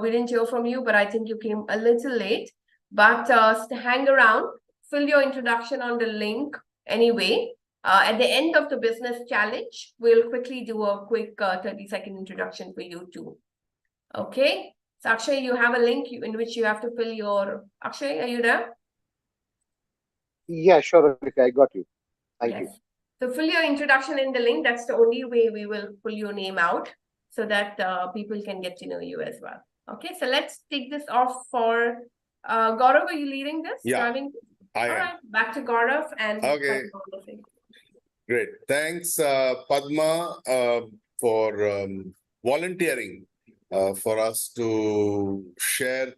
we didn't hear from you, but I think you came a little late. But hang around, fill your introduction on the link anyway. At the end of the business challenge, we'll quickly do a quick 30-second introduction for you too. Okay. So Akshay, you have a link in which you have to fill your. Akshay, are you there? Yeah, sure. Okay, I got you. Thank you. So fill your introduction in the link. That's the only way we will pull your name out so that people can get to know you as well. Okay, so let's take this off for Gaurav. Are you leading this? Yeah, driving this? I am. All right, back to Gaurav and. Okay. Great. Thanks, Padma, for volunteering for us to share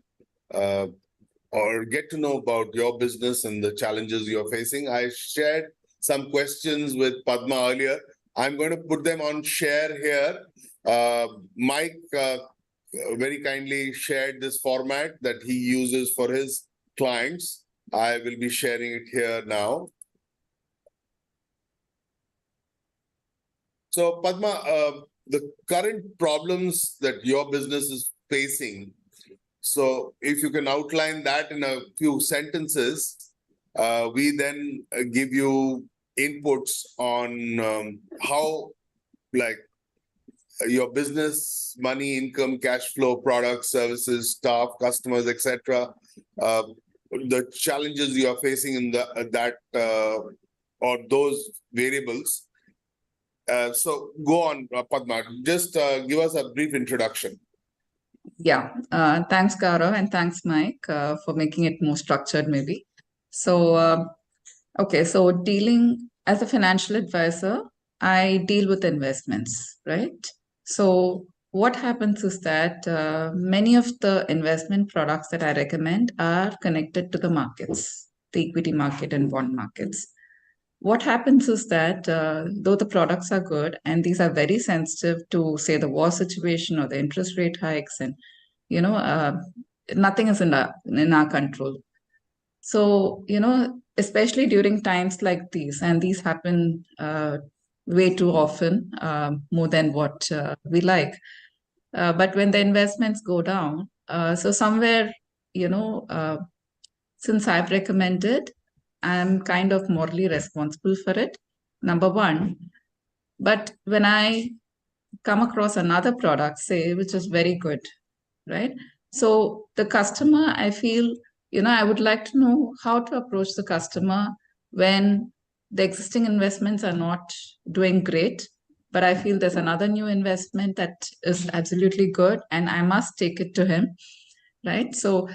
or get to know about your business and the challenges you're facing. I shared some questions with Padma earlier. I'm going to put them on share here. Mike very kindly shared this format that he uses for his clients. I will be sharing it here now. So Padma, the current problems that your business is facing, so if you can outline that in a few sentences, we then give you inputs on how, like, your business, money, income, cash flow, products, services, staff, customers, etc. The challenges you are facing in or those variables. So go on, Padma. Just give us a brief introduction. Yeah, thanks, Gaurav, and thanks, Mike, for making it more structured, maybe. So, okay, so dealing as a financial advisor, I deal with investments, right? So what happens is that many of the investment products that I recommend are connected to the markets, the equity market and bond markets. What happens is that though the products are good and these are very sensitive to, say, the war situation or the interest rate hikes, and nothing is in our control. So especially during times like these, and these happen way too often, more than what we like. But when the investments go down, so somewhere since I've recommended I'm kind of morally responsible for it, number one. But when I come across another product, say, which is very good, right? So the customer, I feel, I would like to know how to approach the customer when the existing investments are not doing great, but I feel there's another new investment that is absolutely good and I must take it to him, right? So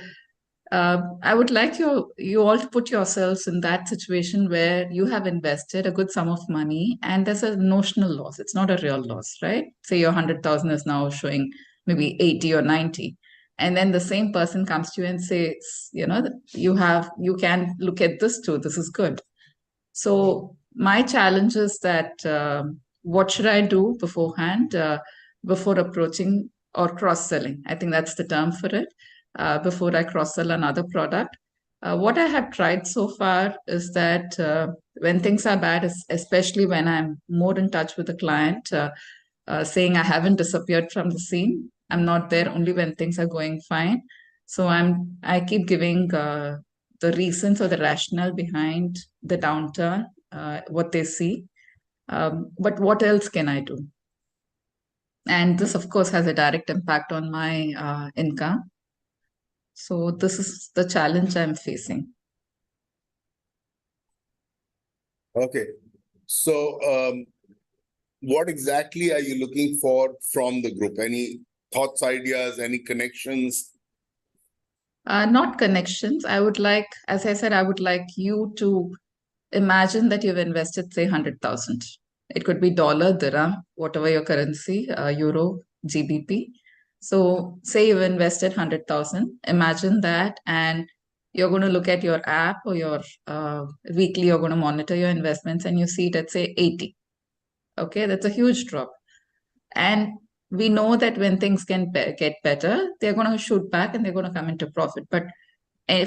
I would like you all to put yourselves in that situation where you have invested a good sum of money and there's a notional loss. It's not a real loss, right? Say your 100,000 is now showing maybe 80 or 90. And then the same person comes to you and says, you can look at this too. This is good. So my challenge is that what should I do beforehand, before approaching or cross-selling? I think that's the term for it. Before I cross-sell another product. What I have tried so far is that when things are bad, especially when I'm more in touch with the client, saying I haven't disappeared from the scene. I'm not there only when things are going fine. So I keep giving the reasons or the rationale behind the downturn, what they see. But what else can I do? And this, of course, has a direct impact on my income. So this is the challenge I'm facing. Okay. So what exactly are you looking for from the group? Any thoughts, ideas, any connections? Not connections. I would like, as I said, I would like you to imagine that you've invested, say, 100,000. It could be dollar, dirham, whatever your currency, euro, GBP. So say you've invested 100,000. Imagine that, and you're going to look at your app or your weekly, you're going to monitor your investments and you see it at, say, 80. Okay, that's a huge drop. And we know that when things can get better, they're going to shoot back and they're going to come into profit. But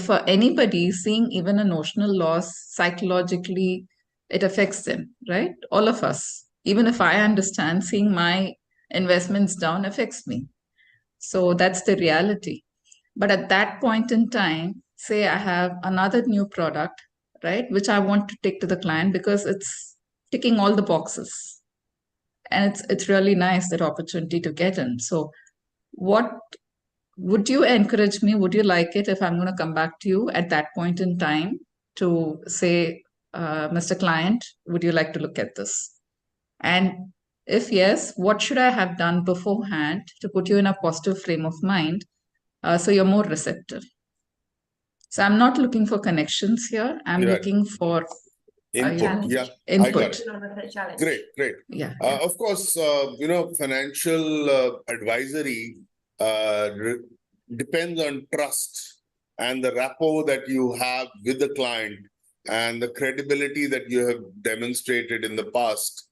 for anybody, seeing even a notional loss, psychologically, it affects them, right? All of us. Even if I understand, seeing my investments down affects me. So that's the reality. But at that point in time, say I have another new product, right, which I want to take to the client because it's ticking all the boxes. And it's really nice, that opportunity to get in. So what would you encourage me? Would you like it if I'm going to come back to you at that point in time to say, Mr. Client, would you like to look at this? And if yes, what should I have done beforehand to put you in a positive frame of mind so you're more receptive? So I'm not looking for connections here. I'm looking for input. Yeah, input. Input. Great. Yeah. Of course, financial advisory depends on trust and the rapport that you have with the client and the credibility that you have demonstrated in the past.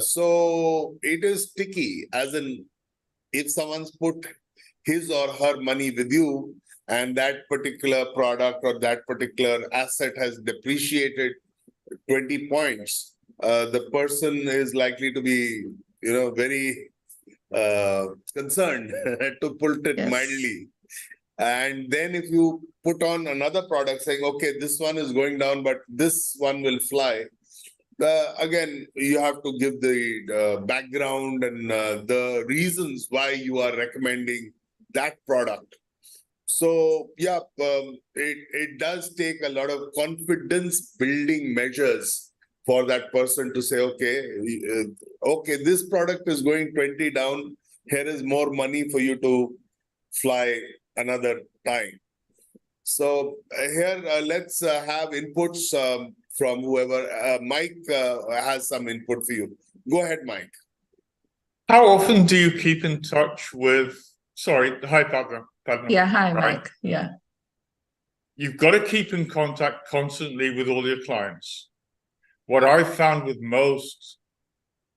So it is sticky, as in if someone's put his or her money with you and that particular product or that particular asset has depreciated 20 points, the person is likely to be, very concerned, to put it mildly. And then if you put on another product saying, okay, this one is going down, but this one will fly. Again, you have to give the background and the reasons why you are recommending that product. So yeah, it does take a lot of confidence building measures for that person to say, okay, this product is going 20 down. Here is more money for you to fly another time. So here, let's have inputs from whoever. Mike has some input for you. Go ahead, Mike. How often do you keep in touch with, hi, Padma. Yeah, hi, Mike. Yeah. You've got to keep in contact constantly with all your clients. What I've found with most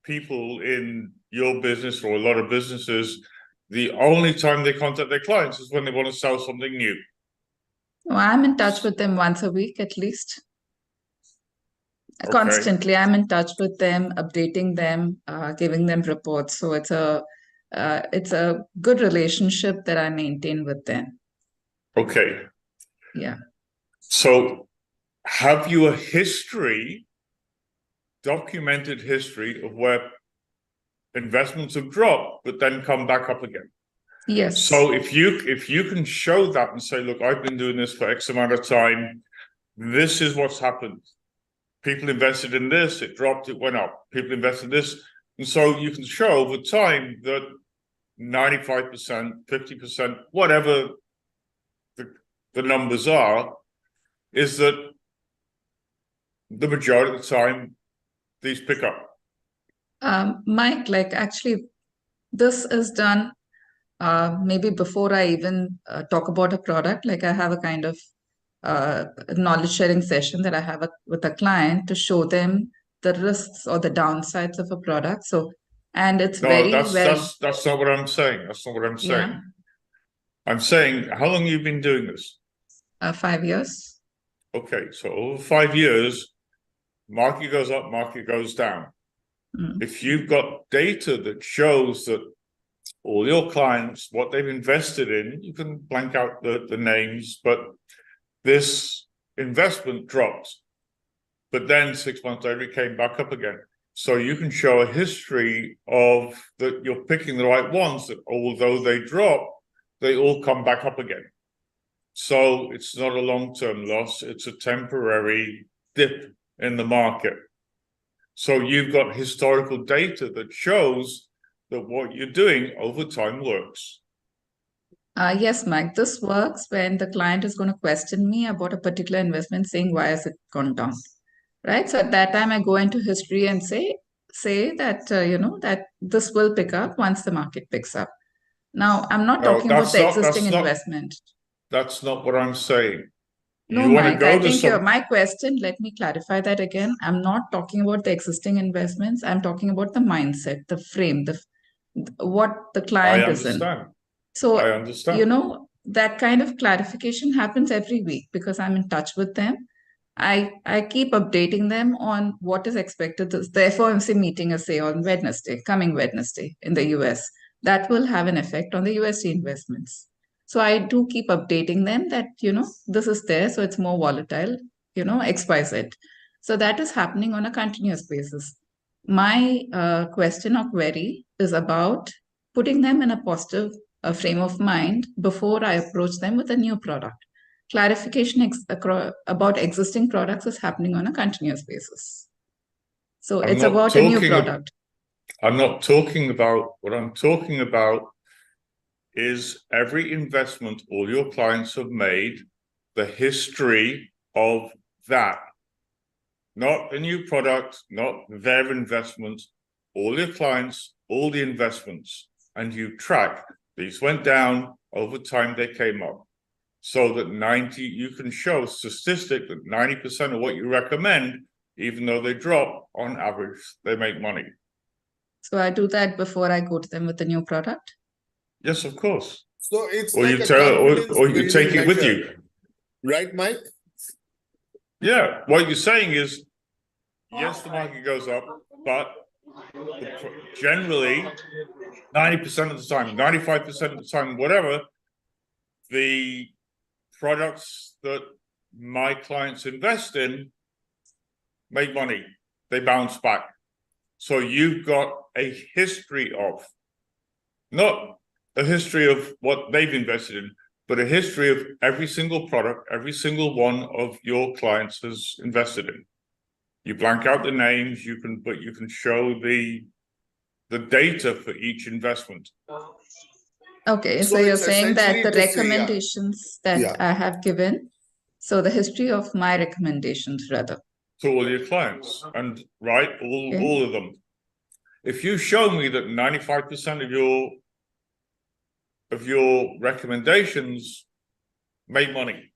people in your business or a lot of businesses, the only time they contact their clients is when they want to sell something new. Well, I'm in touch with them once a week at least. Okay. Constantly, I'm in touch with them, updating them, giving them reports. So it's a good relationship that I maintain with them. Okay. Yeah. So have you a history, documented history of where investments have dropped but then come back up again? Yes. So if you can show that and say, look, I've been doing this for X amount of time, this is what's happened. People invested in this, it dropped, it went up. People invested in this. And so you can show over time that 95%, 50%, whatever the numbers are, is that the majority of the time these pick up. Mike, like actually, this is done maybe before I even talk about a product. Like I have a kind of knowledge sharing session that I have with a client to show them the risks or the downsides of a product. So, and it's No, very well. that's not what I'm saying. That's not what I'm saying. Yeah. I'm saying, how long have you been doing this? 5 years. Okay, so over 5 years, market goes up, market goes down. If you've got data that shows that all your clients, what they've invested in, you can blank out the names, but this investment dropped. But then 6 months later, it came back up again. So you can show a history of that you're picking the right ones, that although they drop, they all come back up again. So it's not a long-term loss, it's a temporary dip in the market. So you've got historical data that shows that what you're doing over time works. Yes, Mike, this works when the client is going to question me about a particular investment, saying, why has it gone down? Right. So at that time, I go into history and say that, that this will pick up once the market picks up. Now, I'm not talking about the existing investment. That's not what I'm saying. No, Mike, I think my question, let me clarify that again. I'm not talking about the existing investments. I'm talking about the mindset, the frame, what the client is in. So, I understand. that kind of clarification happens every week because I'm in touch with them. I keep updating them on what is expected. The FOMC meeting is, say, on coming Wednesday in the US. That will have an effect on the USD investments. So I do keep updating them that, this is there, so it's more volatile, XYZ. So that is happening on a continuous basis. My question or query is about putting them in a positive frame of mind before I approach them with a new product. Clarification about existing products is happening on a continuous basis. So it's about a new product. I'm not talking about, what I'm talking about is every investment all your clients have made, the history of that. Not a new product, not their investment, all your clients, all the investments, and you track. These went down, over time they came up. So that you can show a statistic that 90% of what you recommend, even though they drop, on average, they make money. So I do that before I go to them with a new product? Yes, of course. So it's or like you take it with you. Right, Mike? Yeah, what you're saying is, yes, the market goes up, but generally 90% of the time, 95% of the time, whatever, the products that my clients invest in make money. They bounce back. So you've got a history of, not a history of what they've invested in, but a history of every single product, every single one of your clients has invested in. You blank out the names, but you can show the data for each investment. Okay, so you're saying that the recommendations that I have given, so the history of my recommendations rather. To all your clients, and right, all of them. If you show me that 95% of your recommendations make money,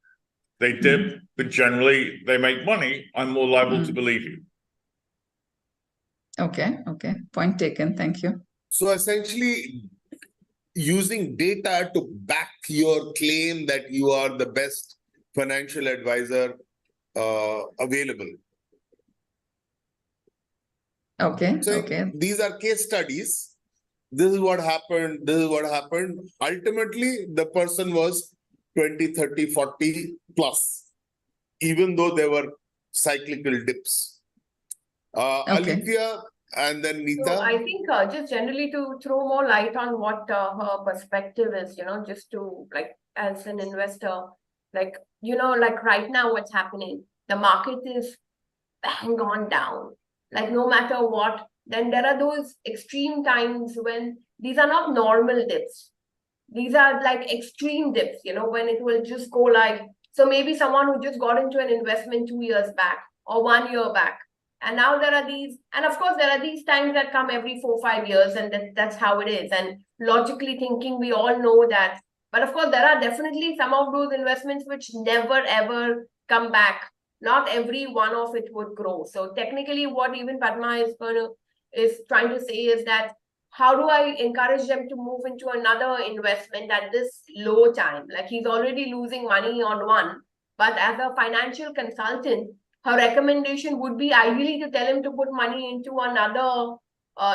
they dip, but generally they make money, I'm more liable to believe you. Okay, point taken, thank you. So essentially, using data to back your claim that you are the best financial advisor available. Okay, so these are case studies. This is what happened. This is what happened. Ultimately, the person was 20, 30, 40 plus, even though they were cyclical dips. Okay. Alithia and then So Nita. I think just generally to throw more light on what her perspective is, just to like as an investor, like, like right now what's happening, the market is bang on down. Like no matter what, then there are those extreme times when these are not normal dips. These are like extreme dips, when it will just go like, so maybe someone who just got into an investment 2 years back or 1 year back. And now there are these, and of course, there are these times that come every 4-5 years, and that's how it is. And logically thinking, we all know that. But of course, there are definitely some of those investments which never ever come back. Not every one of it would grow. So technically, what even Padma is trying to say is that how do I encourage them to move into another investment at this low time? Like he's already losing money on one, but as a financial consultant, her recommendation would be ideally to tell him to put money into another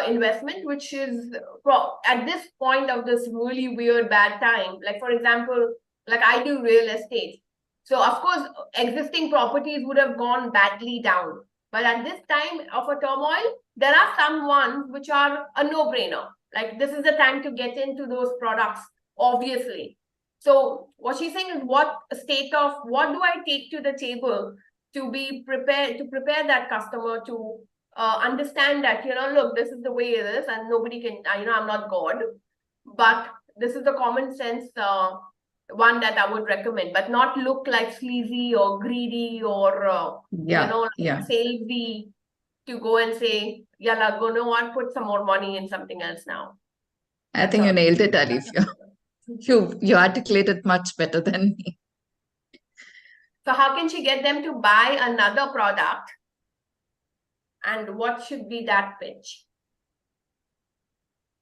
investment, which is at this point of this really weird bad time. Like for example, like I do real estate. So of course, existing properties would have gone badly down. But at this time of a turmoil, there are some ones which are a no-brainer. Like this is the time to get into those products, obviously. So what she's saying is what do I take to the table to be prepared, to prepare that customer to understand that, look, this is the way it is and nobody can, I'm not God, but this is the common sense one that I would recommend, but not look like sleazy or greedy or, salesy to go and say, yalla, go no one put some more money in something else now. I think you nailed it, Alithia. You articulated much better than me. So how can she get them to buy another product? And what should be that pitch?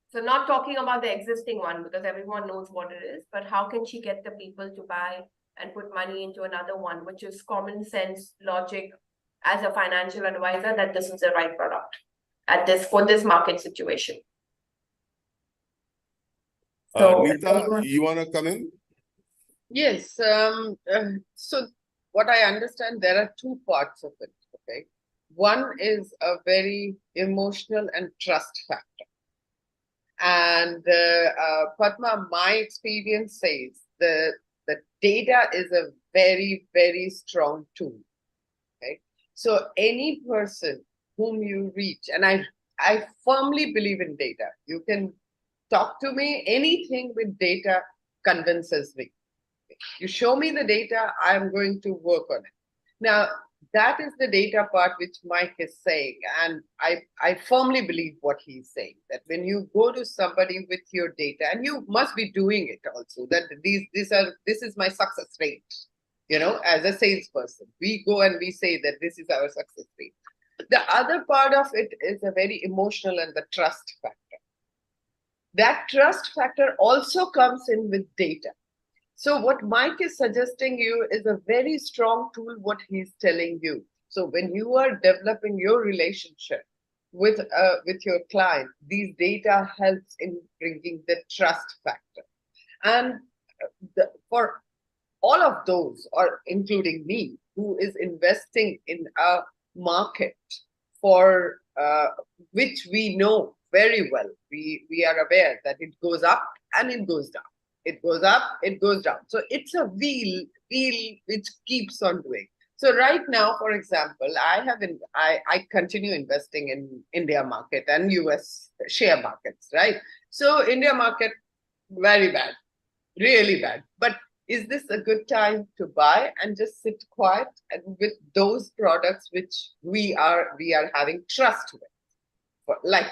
So not talking about the existing one because everyone knows what it is, but how can she get the people to buy and put money into another one, which is common sense logic as a financial advisor that this is the right product for this market situation. So, Nita, you want to come in? Yes. So what I understand, there are two parts of it. Okay. One is a very emotional and trust factor. And Padma, my experience says the data is a very, very strong tool. Okay. So any person whom you reach, and I firmly believe in data. You can talk to me, anything with data convinces me. You show me the data, I'm going to work on it. Now, that is the data part which Mike is saying. And I firmly believe what he's saying, that when you go to somebody with your data, and you must be doing it also, that this is my success rate, as a salesperson. We go and we say that this is our success rate. The other part of it is a very emotional and the trust factor. That trust factor also comes in with data. So what Mike is suggesting you is a very strong tool, what he's telling you. So when you are developing your relationship with your client, these data helps in bringing the trust factor. And for all of those, or including me, who is investing in a market for which we know very well, we are aware that it goes up and it goes down. It goes up, it goes down. So it's a wheel which keeps on doing. So right now, for example, I continue investing in India market and US share markets, right? So India market, very bad, really bad. But is this a good time to buy and just sit quiet and with those products which we are having trust with?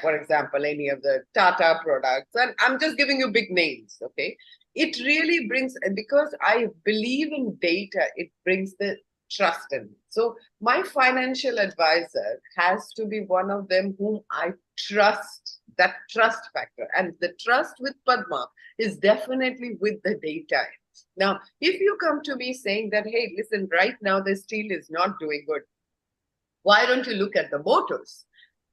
For example, any of the Tata products, and I'm just giving you big names, okay? It really brings, because I believe in data, it brings the trust in me. So my financial advisor has to be one of them whom I trust, that trust factor. And the trust with Padma is definitely with the data. Now, if you come to me saying that, hey, listen, right now the steel is not doing good, why don't you look at the motors?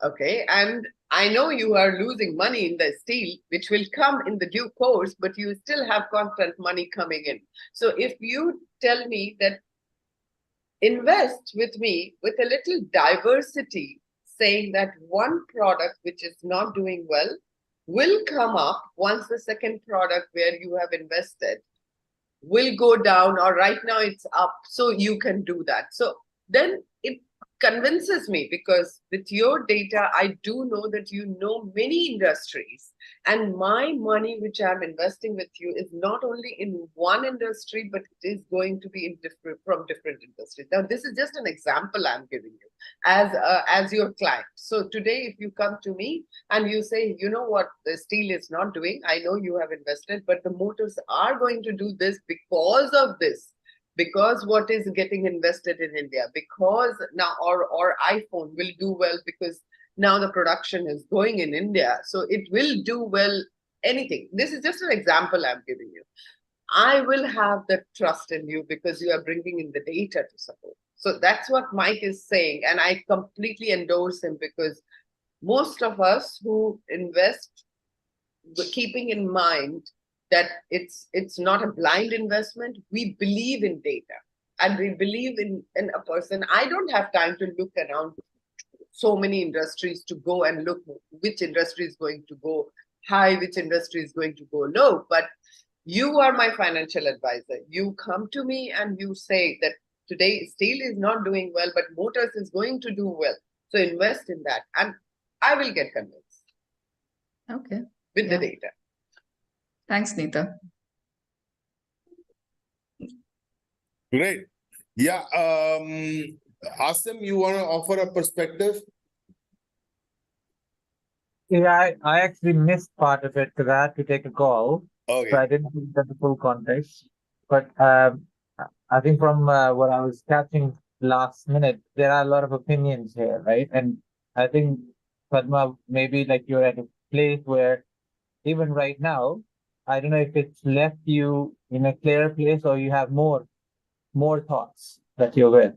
Okay, and I know you are losing money in the steel, which will come in the due course, but you still have constant money coming in. So if you tell me that invest with me with a little diversity, saying that one product which is not doing well will come up once the second product where you have invested will go down, or right now it's up, so you can do that. So then it convinces me, because with your data, I do know that you know many industries, and my money which I'm investing with you is not only in one industry, but it is going to be in from different industries. Now, this is just an example I'm giving you as your client. So today, if you come to me and you say, you know what, the steel is not doing, I know you have invested, but the motors are going to do this because of this, because what is getting invested in India, because now or iPhone will do well because now the production is going in India, so it will do well. Anything. This is just an example I'm giving you. I will have the trust in you because you are bringing in the data to support. So that's what Mike is saying, and I completely endorse him, because most of us who invest, keeping in mind that it's not a blind investment, we believe in data and we believe in a person. I don't have time to look around so many industries to go and look which industry is going to go high, which industry is going to go low. But you are my financial advisor. You come to me and you say that today steel is not doing well, but motors is going to do well. So invest in that, and I will get convinced. Okay. With the data. Thanks, Neeta. Great. Yeah. Asim, you want to offer a perspective? Yeah, I actually missed part of it because I had to take a call. Okay. So I didn't get the full context. But I think from what I was catching last minute, there are a lot of opinions here, right? And I think, Padma, maybe like you're at a place where even right now, I don't know if it's left you in a clearer place or you have more thoughts that you're with.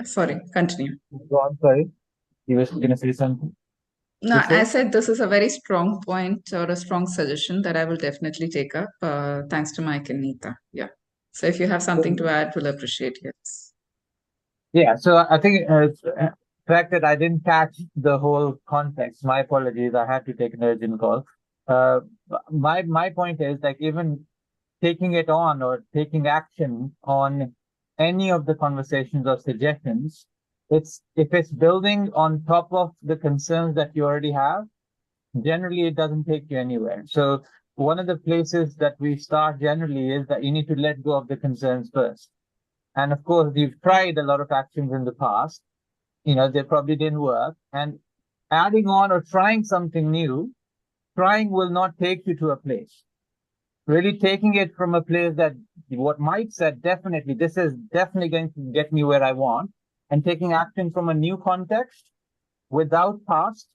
Sorry, continue. Go on, sorry. You were going to say something? No, I said this is a very strong point or a strong suggestion that I will definitely take up. Thanks to Mike and Neeta. Yeah. So if you have something to add, we'll appreciate it. Yeah, so I think the fact that I didn't catch the whole context, my apologies, I had to take an urgent call. My point is, like, even taking it on or taking action on any of the conversations or suggestions, if it's building on top of the concerns that you already have, generally it doesn't take you anywhere. So one of the places that we start generally is that you need to let go of the concerns first. And of course, you've tried a lot of actions in the past, they probably didn't work. And adding on or trying something new, trying will not take you to a place. Really taking it from a place that what Mike said, definitely, this is definitely going to get me where I want, and taking action from a new context without past,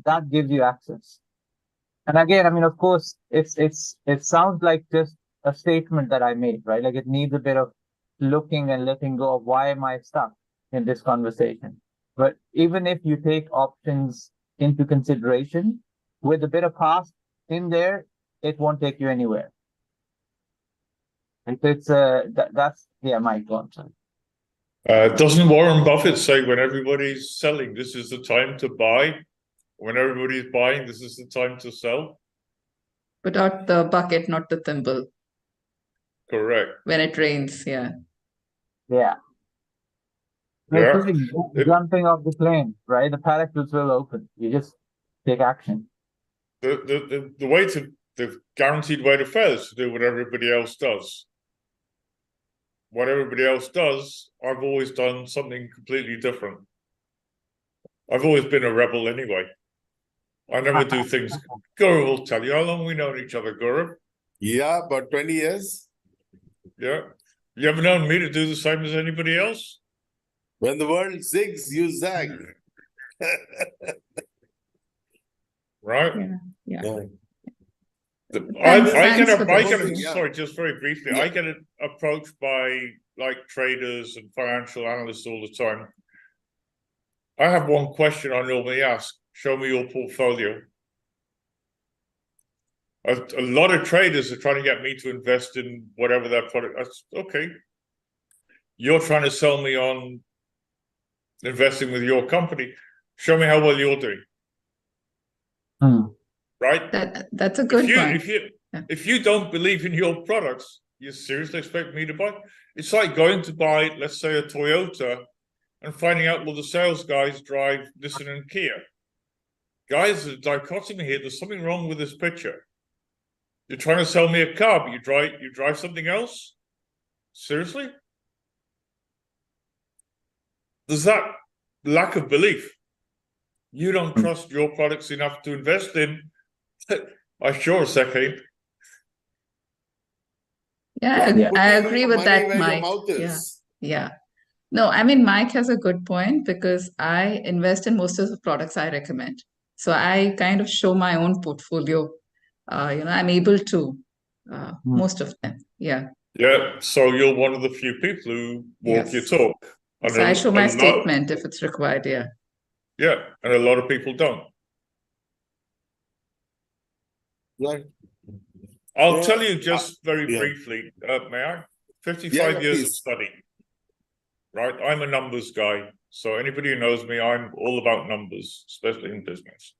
that gives you access. And again, I mean, of course, it sounds like just a statement that I made, right? Like it needs a bit of looking and letting go of why am I stuck in this conversation. But even if you take options into consideration with a bit of past in there, it won't take you anywhere. And it's that's Mike, go on, sorry. Doesn't Warren Buffett say when everybody's selling, this is the time to buy? When everybody's buying, this is the time to sell? Put out the bucket, not the thimble. Correct. When it rains, yeah. Yeah. Yeah. It's like jumping off the plane, right? The parachutes will open. You just take action. The way to the guaranteed way to fail is to do what everybody else does. What everybody else does, I've always done something completely different. I've always been a rebel anyway. I never do things. Gaurav will tell you how long we known each other, Gaurav. Yeah, about 20 years. Yeah. You ever known me to do the same as anybody else? When the world zigs, you zag. Right? Yeah. Sorry, just very briefly. I get approached by like traders and financial analysts all the time. I have one question I normally ask: show me your portfolio. A lot of traders are trying to get me to invest in whatever their product. Okay. you're trying to sell me on investing with your company. Show me how well you're doing. Right? That's a good point. If you don't believe in your products, you seriously expect me to buy? It's like going to buy, let's say, a Toyota and finding out, well, the sales guys drive Nissan and Kia. Guys, there's a dichotomy here. There's something wrong with this picture. You're trying to sell me a car, but you drive something else? Seriously? There's that lack of belief. You don't trust your products enough to invest in. I sure as heck ain't. Yeah, I agree with that, where Mike. your mouth is. Yeah. No, I mean, Mike has a good point because I invest in most of the products I recommend. So I kind of show my own portfolio. I'm able to most of them. Yeah. Yeah. So you're one of the few people who walk your talk. And So I show my statement if it's required. Yeah. Yeah. And a lot of people don't. Right. I'll tell you just very briefly, may I? 55 years of study, right? I'm a numbers guy. So anybody who knows me, I'm all about numbers, especially in business.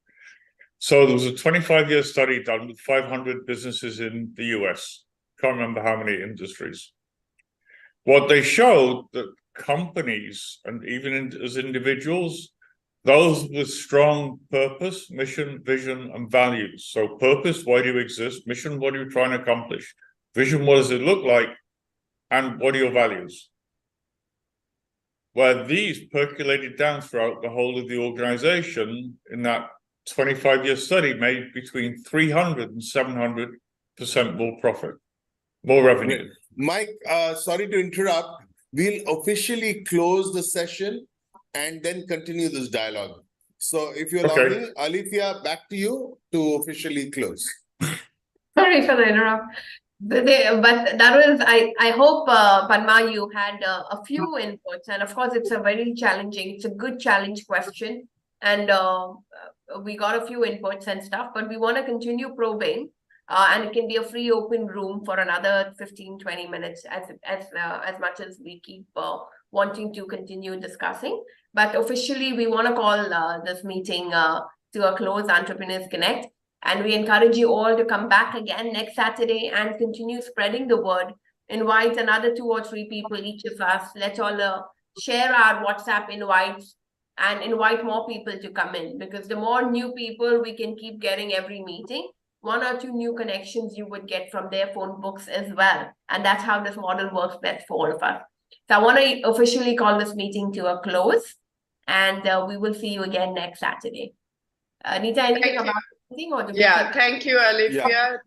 So there was a 25-year study done with 500 businesses in the US. Can't remember how many industries. What they showed that companies and even as individuals, those with strong purpose, mission, vision, and values. So purpose, why do you exist? Mission, what are you trying to accomplish? Vision, what does it look like? And what are your values? Where these percolated down throughout the whole of the organization in that 25-year study made between 300 and 700% more profit, more revenue. Mike, sorry to interrupt. We'll officially close the session and then continue this dialogue. So if you allow me, Alithia, back to you to officially close. Sorry for the interrupt. But that was, I hope, Padma, you had a few inputs. And of course, it's a good challenge question. And we got a few inputs and stuff, but we want to continue probing. And it can be a free open room for another 15-20 minutes as much as we keep wanting to continue discussing. But officially, we want to call this meeting to a close, Entrepreneurs Connect. And we encourage you all to come back again next Saturday and continue spreading the word. Invite another 2 or 3 people, each of us. Let's all share our WhatsApp invites and invite more people to come in. Because the more new people we can keep getting every meeting, 1 or 2 new connections you would get from their phone books as well. And that's how this model works best for all of us. So I want to officially call this meeting to a close. And we will see you again next Saturday. Nita, anything about anything? Or thank you, Alithia.